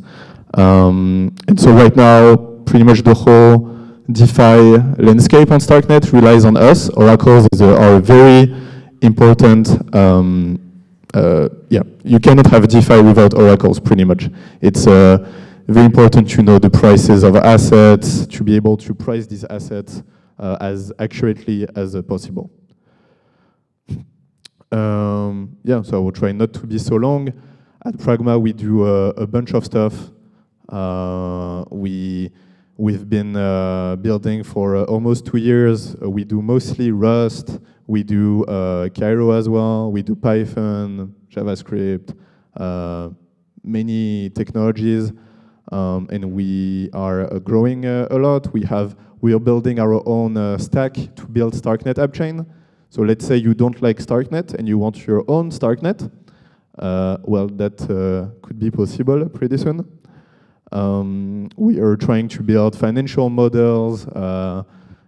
And so right now, pretty much the whole DeFi landscape on Starknet relies on us. Oracles are very important. Yeah, you cannot have DeFi without oracles, pretty much. It's very important to know the prices of assets, to be able to price these assets as accurately as possible. Yeah, so I will try not to be so long. At Pragma, we do a bunch of stuff. We've been building for almost 2 years. We do mostly Rust. We do Cairo as well. We do Python, JavaScript, many technologies, and we are growing a lot. We are building our own stack to build Starknet app chain. So let's say you don't like Starknet and you want your own Starknet. Well, that could be possible pretty soon. We are trying to build financial models.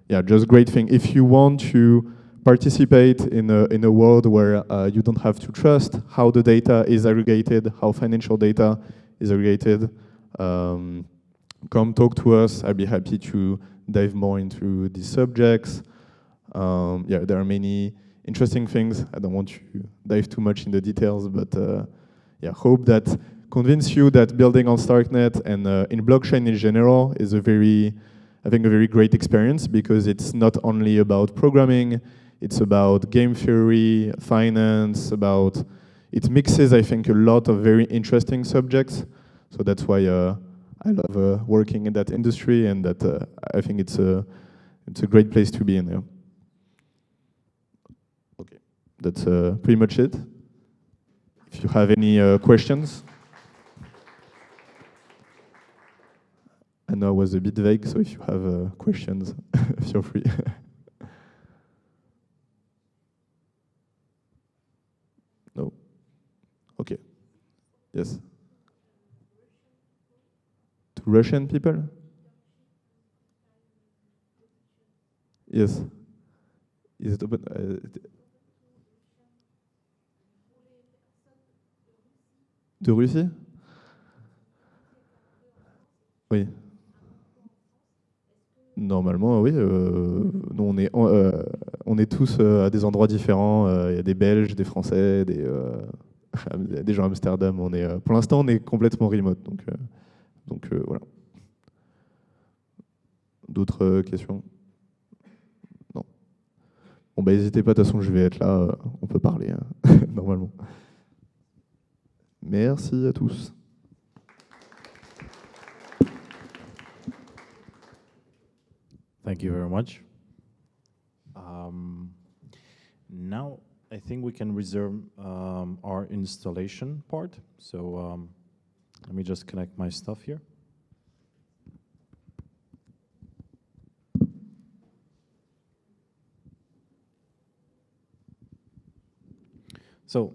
Yeah, just great thing. If you want to participate in a world where you don't have to trust how the data is aggregated, how financial data is aggregated, come talk to us. I'd be happy to dive more into these subjects. Yeah, there are many interesting things. I don't want to dive too much in the details, but yeah, hope that convince you that building on Starknet and in blockchain in general is I think a very great experience, because it's not only about programming, it's about game theory, finance, it mixes, I think, a lot of very interesting subjects. So that's why I love working in that industry, and that I think it's a great place to be in. Yeah. Okay, that's pretty much it. If you have any questions. I know I was a bit vague, so if you have questions, feel free. No? Okay. Yes? To Russian people? Yes. Is it open? De Russie? Oui. Normalement, oui. Nous, on est tous à des endroits différents. Il y a des Belges, des Français, des gens à Amsterdam. Pour l'instant, on est complètement remote. Donc voilà. D'autres questions? Non. Bon, bah, n'hésitez pas, de toute façon, je vais être là. On peut parler, hein, normalement. Merci à tous. Thank you very much. Now, I think we can reserve our installation part. So let me just connect my stuff here. So,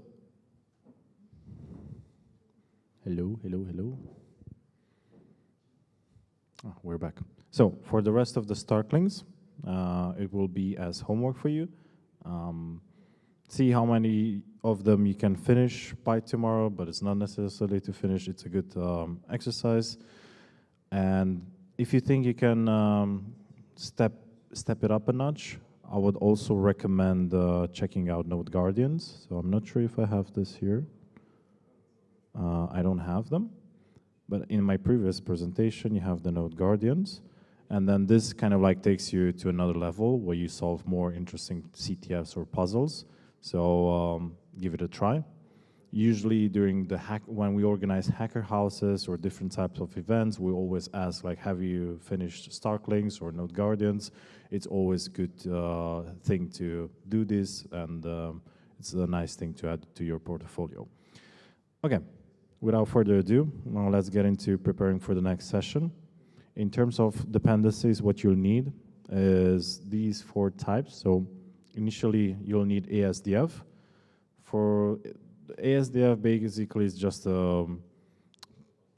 hello. Oh, we're back. So for the rest of the Starklings, it will be as homework for you. See how many of them you can finish by tomorrow, but it's not necessarily to finish. It's a good exercise. And if you think you can step it up a notch, I would also recommend checking out Node Guardians. So I'm not sure if I have this here. I don't have them. But in my previous presentation, you have the Node Guardians. And then this kind of like takes you to another level where you solve more interesting CTFs or puzzles. So give it a try. Usually during the when we organize hacker houses or different types of events, we always ask like, have you finished Starklinks or Node Guardians? It's always a good thing to do this, and it's a nice thing to add to your portfolio. Okay, without further ado, now let's get into preparing for the next session. In terms of dependencies, what you'll need is these 4 types. So initially, you'll need ASDF. For ASDF, basically, is just a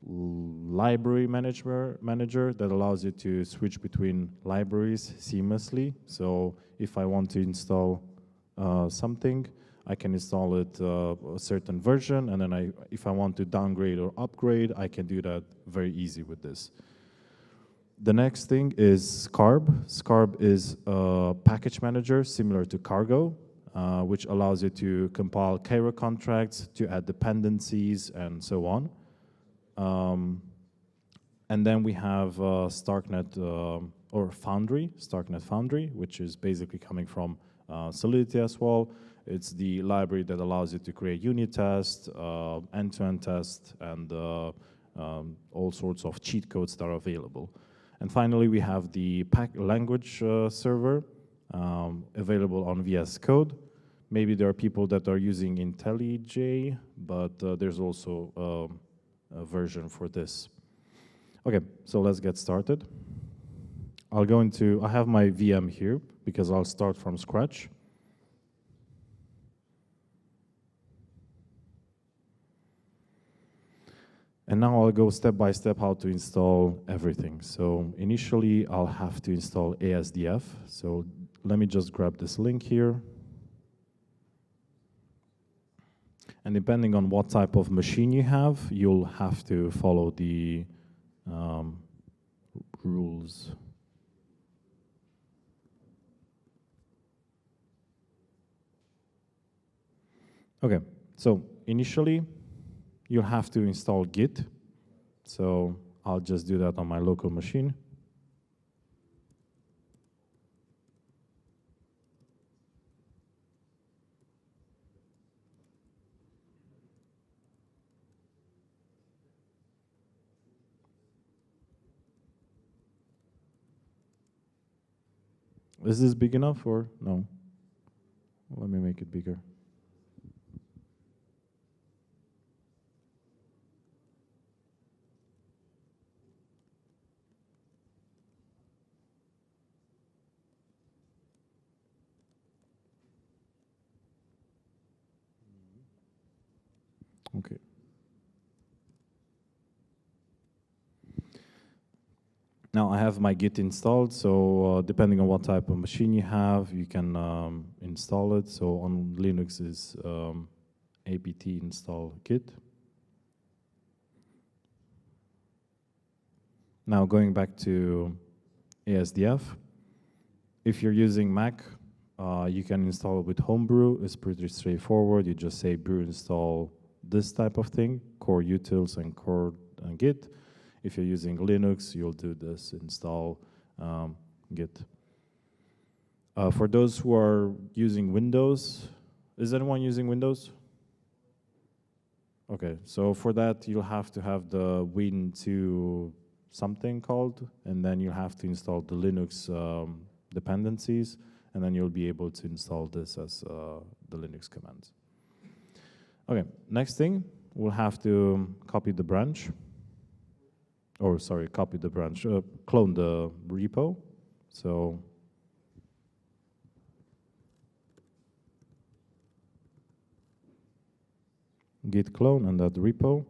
library manager that allows you to switch between libraries seamlessly. So if I want to install something, I can install it a certain version, and then if I want to downgrade or upgrade, I can do that very easy with this. The next thing is Scarb. Scarb is a package manager similar to Cargo, which allows you to compile Cairo contracts, to add dependencies, and so on. And then we have Starknet or Foundry, Starknet Foundry, which is basically coming from Solidity as well. It's the library that allows you to create unit tests, end-to-end tests, and all sorts of cheat codes that are available. And finally, we have the language server available on VS Code. Maybe there are people that are using IntelliJ, but there's also a version for this. Okay, so let's get started. I have my VM here because I'll start from scratch. And now I'll go step by step how to install everything. So initially, I'll have to install ASDF. So let me just grab this link here. And depending on what type of machine you have, you'll have to follow the rules. Okay, so initially, you'll have to install Git. So I'll just do that on my local machine. Is this big enough or no? Let me make it bigger. Okay. Now I have my Git installed, so depending on what type of machine you have, you can install it. So on Linux is apt install Git. Now going back to ASDF, if you're using Mac, you can install it with Homebrew. It's pretty straightforward. You just say brew install this type of thing, core utils and core and Git. If you're using Linux, you'll do this, install Git. For those who are using Windows, is anyone using Windows? Okay, so for that, you'll have to have the Win2 something called, and then you have to install the Linux dependencies, and then you'll be able to install this as the Linux commands. Okay, next thing, we'll have to copy the branch. Or sorry, copy the branch, clone the repo. So git clone and that repo.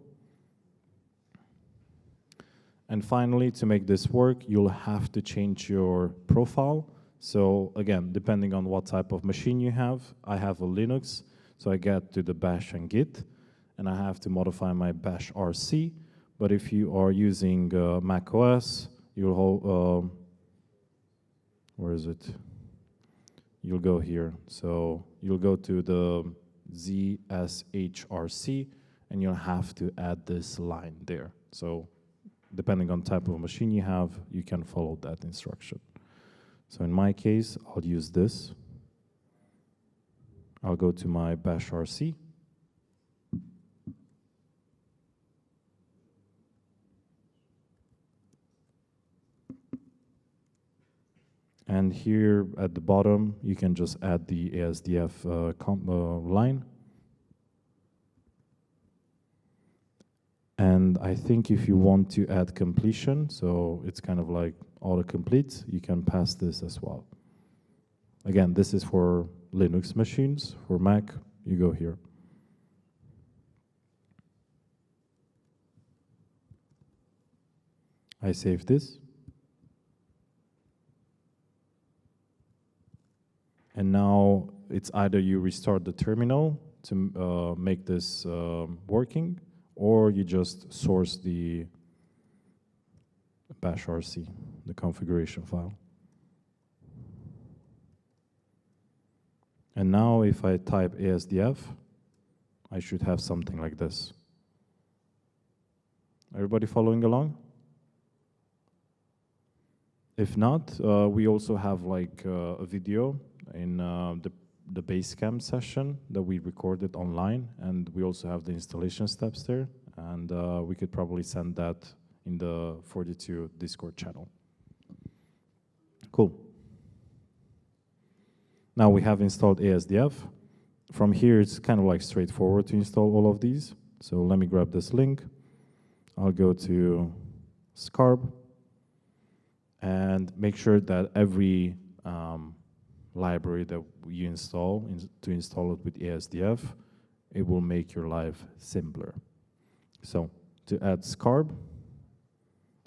And finally, to make this work, you'll have to change your profile. So again, depending on what type of machine you have, I have a Linux, so I get to the bash and git, and I have to modify my bash RC. But if you are using Mac OS, you'll where is it? you'll go here. So you'll go to the ZSHRC, and you'll have to add this line there. So depending on type of machine you have, you can follow that instruction. So in my case, I'll use this. I'll go to my bash RC. And here at the bottom, you can just add the ASDF line. And I think if you want to add completion, so it's kind of like autocomplete, you can pass this as well. Again, this is for Linux machines. For Mac, you go here. I save this. And now it's either you restart the terminal to make this working, or you just source the bash RC, the configuration file. And now if I type ASDF, I should have something like this. Everybody following along? If not, we also have like a video in the Basecamp session that we recorded online, and we also have the installation steps there, and we could probably send that in the 42 Discord channel. Cool. Now we have installed ASDF. From here, it's kind of like straightforward to install all of these. So let me grab this link. I'll go to Scarb and make sure that every library that you install, to install it with ASDF, it will make your life simpler. So to add Scarb,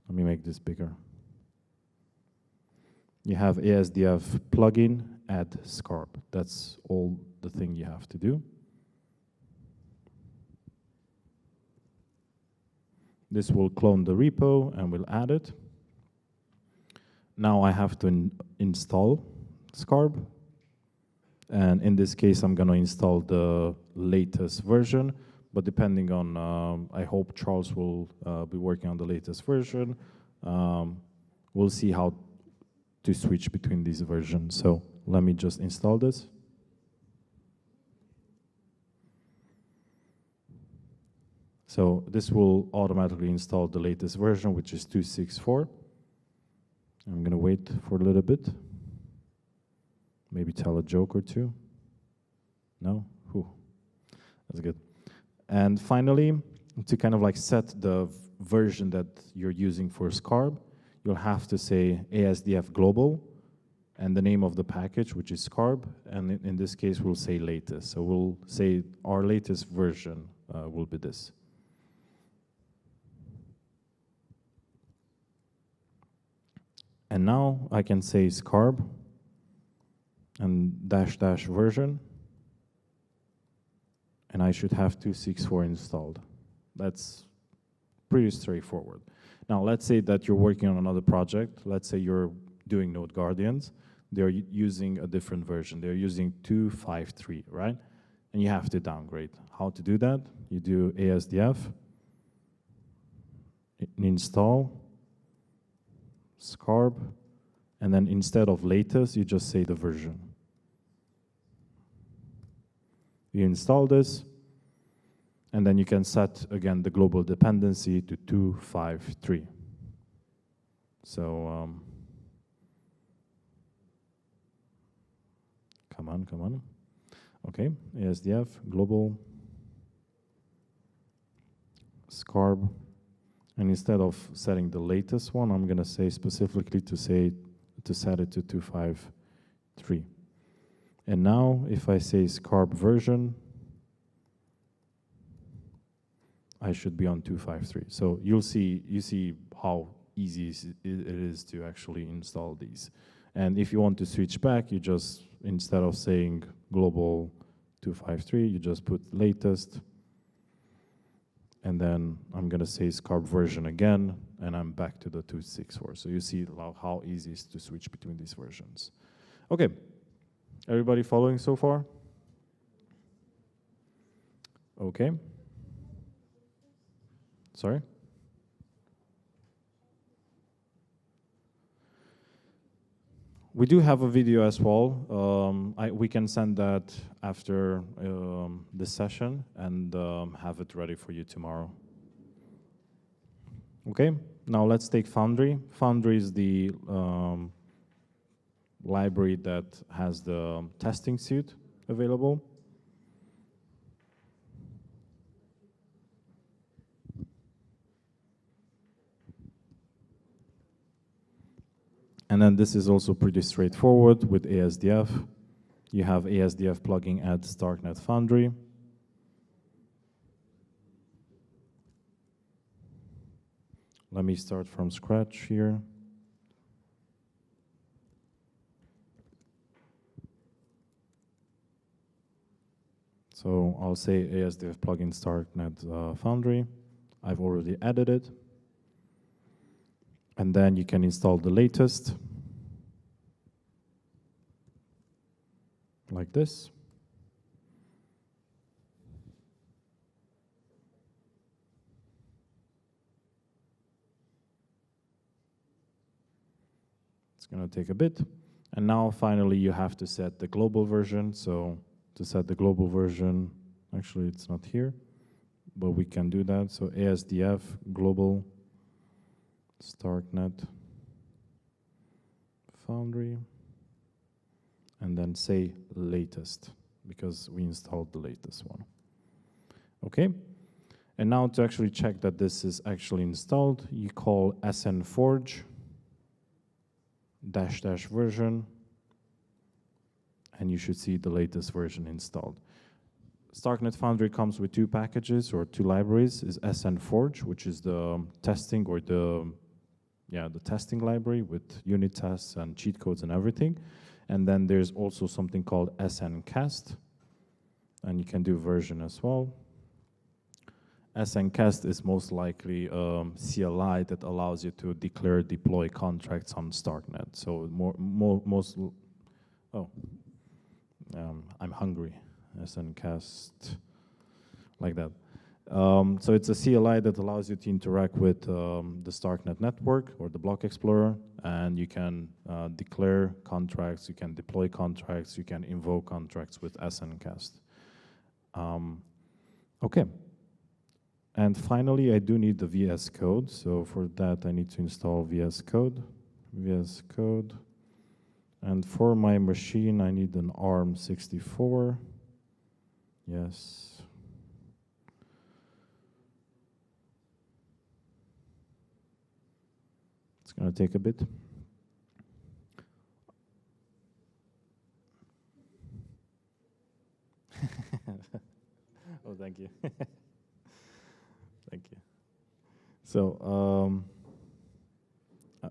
let me make this bigger. You have ASDF plugin, add Scarb. That's all the thing you have to do. This will clone the repo and will add it. Now I have to install Scarb. And in this case, I'm going to install the latest version. But depending on, I hope Charles will be working on the latest version. We'll see how to switch between these versions. So let me just install this. So this will automatically install the latest version, which is 2.6.4. I'm going to wait for a little bit. Maybe tell a joke or two. No? Whew. That's good. And finally, to kind of like set the version that you're using for Scarb, you'll have to say ASDF global and the name of the package, which is Scarb. And in this case, we'll say latest. So we'll say our latest version will be this. And now I can say Scarb and -- version, and I should have 2.6.4 installed. That's pretty straightforward. Now let's say that you're working on another project. Let's say you're doing Node Guardians. They're using a different version. They're using 2.5.3, right? And you have to downgrade. How to do that? You do ASDF, install, Scarb, and then instead of latest, you just say the version. You install this, and then you can set, again, the global dependency to 2.5.3. So, come on. Okay, ASDF, global, Scarb. And instead of setting the latest one, I'm going to say specifically to set it to 2.5.3. And now, if I say Scarb version, I should be on 2.5.3. So you see how easy it is to actually install these. And if you want to switch back, you just, instead of saying global 2.5.3, you just put latest. And then I'm going to say Scarb version again, and I'm back to the 2.6.4. So you see how easy it is to switch between these versions. Okay, Everybody following so far? Okay. Sorry? We do have a video as well. We can send that after this session and have it ready for you tomorrow. Okay, now let's take Foundry. Foundry is the library that has the testing suite available. And then this is also pretty straightforward with ASDF. You have ASDF plugging at Starknet Foundry. Let me start from scratch here. So I'll say ASDF plugin Starknet Foundry. I've already added it. And then you can install the latest, like this. It's going to take a bit. And now finally you have to set the global version. So to set the global version, actually it's not here, but we can do that. So ASDF global Starknet Foundry, and then say latest, because we installed the latest one. Okay, and now to actually check that this is actually installed, you call snforge -- version, and you should see the latest version installed. Starknet Foundry comes with two packages or two libraries. Is snforge, which is the testing or the testing library with unit tests and cheat codes and everything. And then there's also something called sncast, and you can do version as well. sncast is most likely CLI that allows you to declare deploy contracts on Starknet. So I'm hungry. sncast, like that. So it's a CLI that allows you to interact with the Starknet network or the block explorer, and you can declare contracts, you can deploy contracts, you can invoke contracts with sncast. Okay. And finally, I do need the VS Code. So for that, I need to install VS Code. VS Code. And for my machine, I need an ARM64. Yes. It's going to take a bit. Oh, thank you. Thank you. So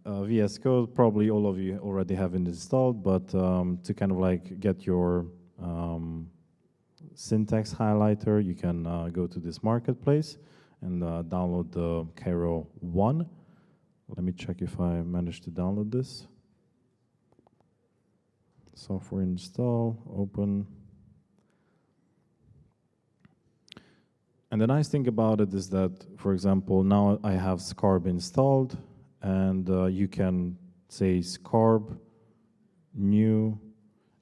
VS Code, probably all of you already have it installed, but to kind of like get your syntax highlighter, you can go to this marketplace and download the Cairo 1. Let me check if I managed to download this. Software install, open. And the nice thing about it is that, for example, now I have Scarb installed, and you can say Scarb, new,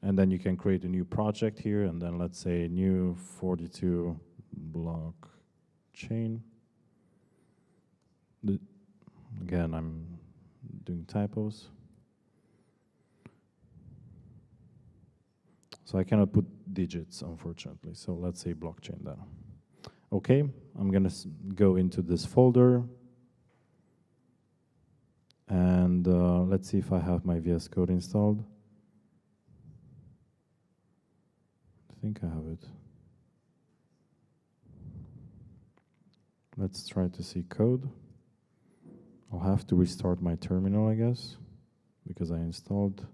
and then you can create a new project here, and then let's say new 42 blockchain. Again, I'm doing typos. So I cannot put digits, unfortunately. So let's say blockchain then. Okay, I'm gonna go into this folder. And let's see if I have my VS Code installed. I think I have it. Let's try to see code. I'll have to restart my terminal, I guess, because I installed.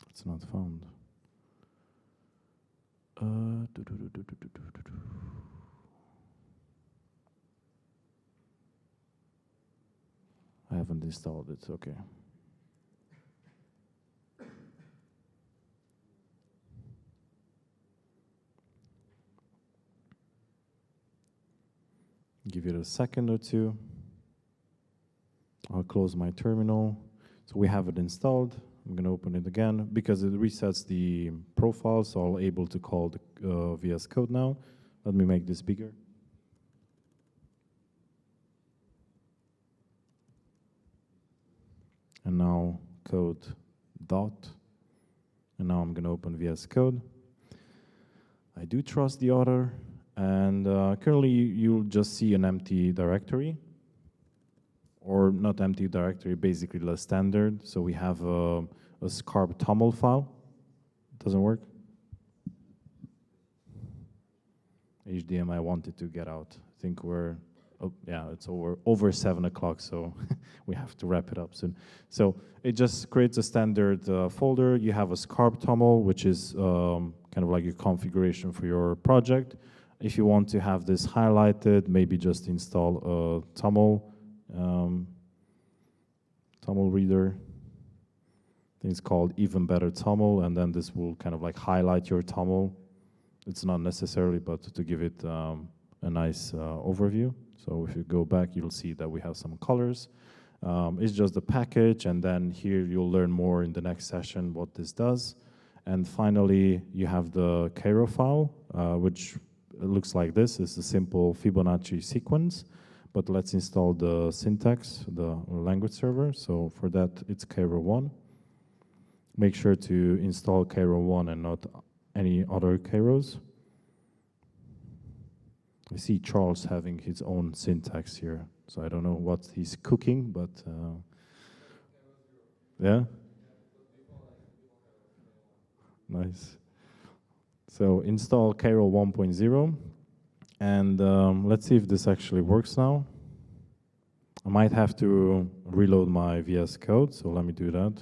It's not found. I haven't installed it, okay. Give it a second or two. I'll close my terminal. So we have it installed. I'm gonna open it again because it resets the profile, so I'll able to call the VS Code now. Let me make this bigger. And now code dot. And now I'm gonna open VS Code. I do trust the author, and currently you'll just see an empty directory. Or not empty directory, basically the standard. So we have a scarp toml file. Doesn't work. HDMI wanted to get out. I think we're, oh yeah, it's over 7 o'clock, so we have to wrap it up soon. So it just creates a standard folder. You have a scarp toml, which is kind of like your configuration for your project. If you want to have this highlighted, maybe just install a toml. TOML reader. I think it's called Even Better TOML, and then this will kind of like highlight your TOML. It's not necessarily, but to give it a nice overview. So if you go back, you'll see that we have some colors. It's just the package, and then here you'll learn more in the next session what this does. And finally, you have the Cairo file, which looks like this. It's a simple Fibonacci sequence. But let's install the syntax, the language server. So for that, it's Cairo 1. Make sure to install Cairo 1 and not any other Cairos. I see Charles having his own syntax here. So I don't know what he's cooking, but yeah? Nice. So install Cairo 1.0. And let's see if this actually works now. I might have to reload my VS Code, so let me do that.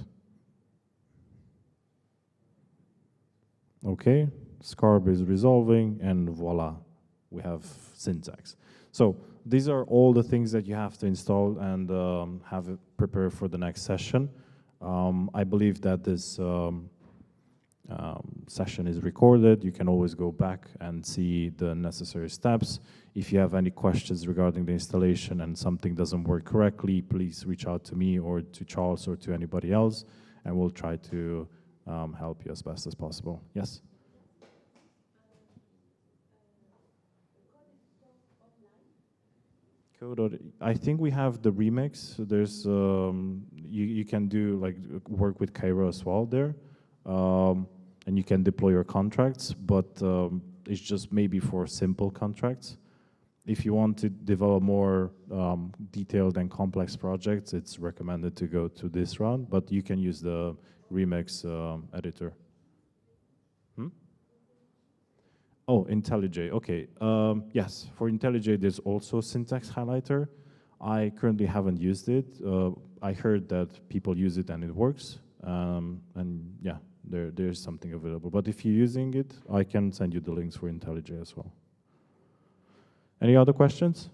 Okay, Scarp is resolving, and voila, we have syntax. So these are all the things that you have to install and have it prepared for the next session. I believe that this session is recorded. You can always go back and see the necessary steps. If you have any questions regarding the installation and something doesn't work correctly, please reach out to me or to Charles or to anybody else, and we'll try to help you as best as possible. Yes? Code. I think we have the remix. There's you can do like work with Cairo as well there. And you can deploy your contracts, but it's just maybe for simple contracts. If you want to develop more detailed and complex projects, it's recommended to go to this route, but you can use the Remix editor. Oh, IntelliJ, okay. Yes, for IntelliJ, there's also syntax highlighter. I currently haven't used it. I heard that people use it and it works, and yeah. There's something available. But if you're using it, I can send you the links for IntelliJ as well. Any other questions?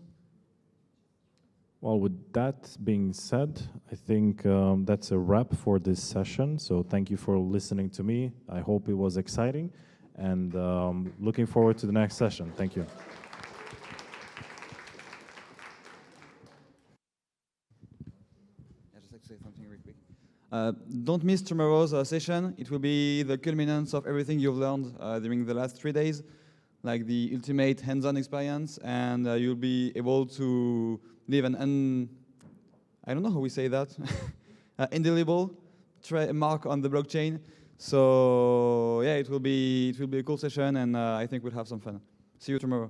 Well, with that being said, I think that's a wrap for this session. So thank you for listening to me. I hope it was exciting, and looking forward to the next session. Thank you. I'd just like to say something really quick. Don't miss tomorrow's session. It will be the culminance of everything you've learned during the last 3 days, like the ultimate hands-on experience, and you'll be able to leave an I don't know how we say that, indelible mark on the blockchain. So yeah, it will be a cool session, and I think we'll have some fun. See you tomorrow.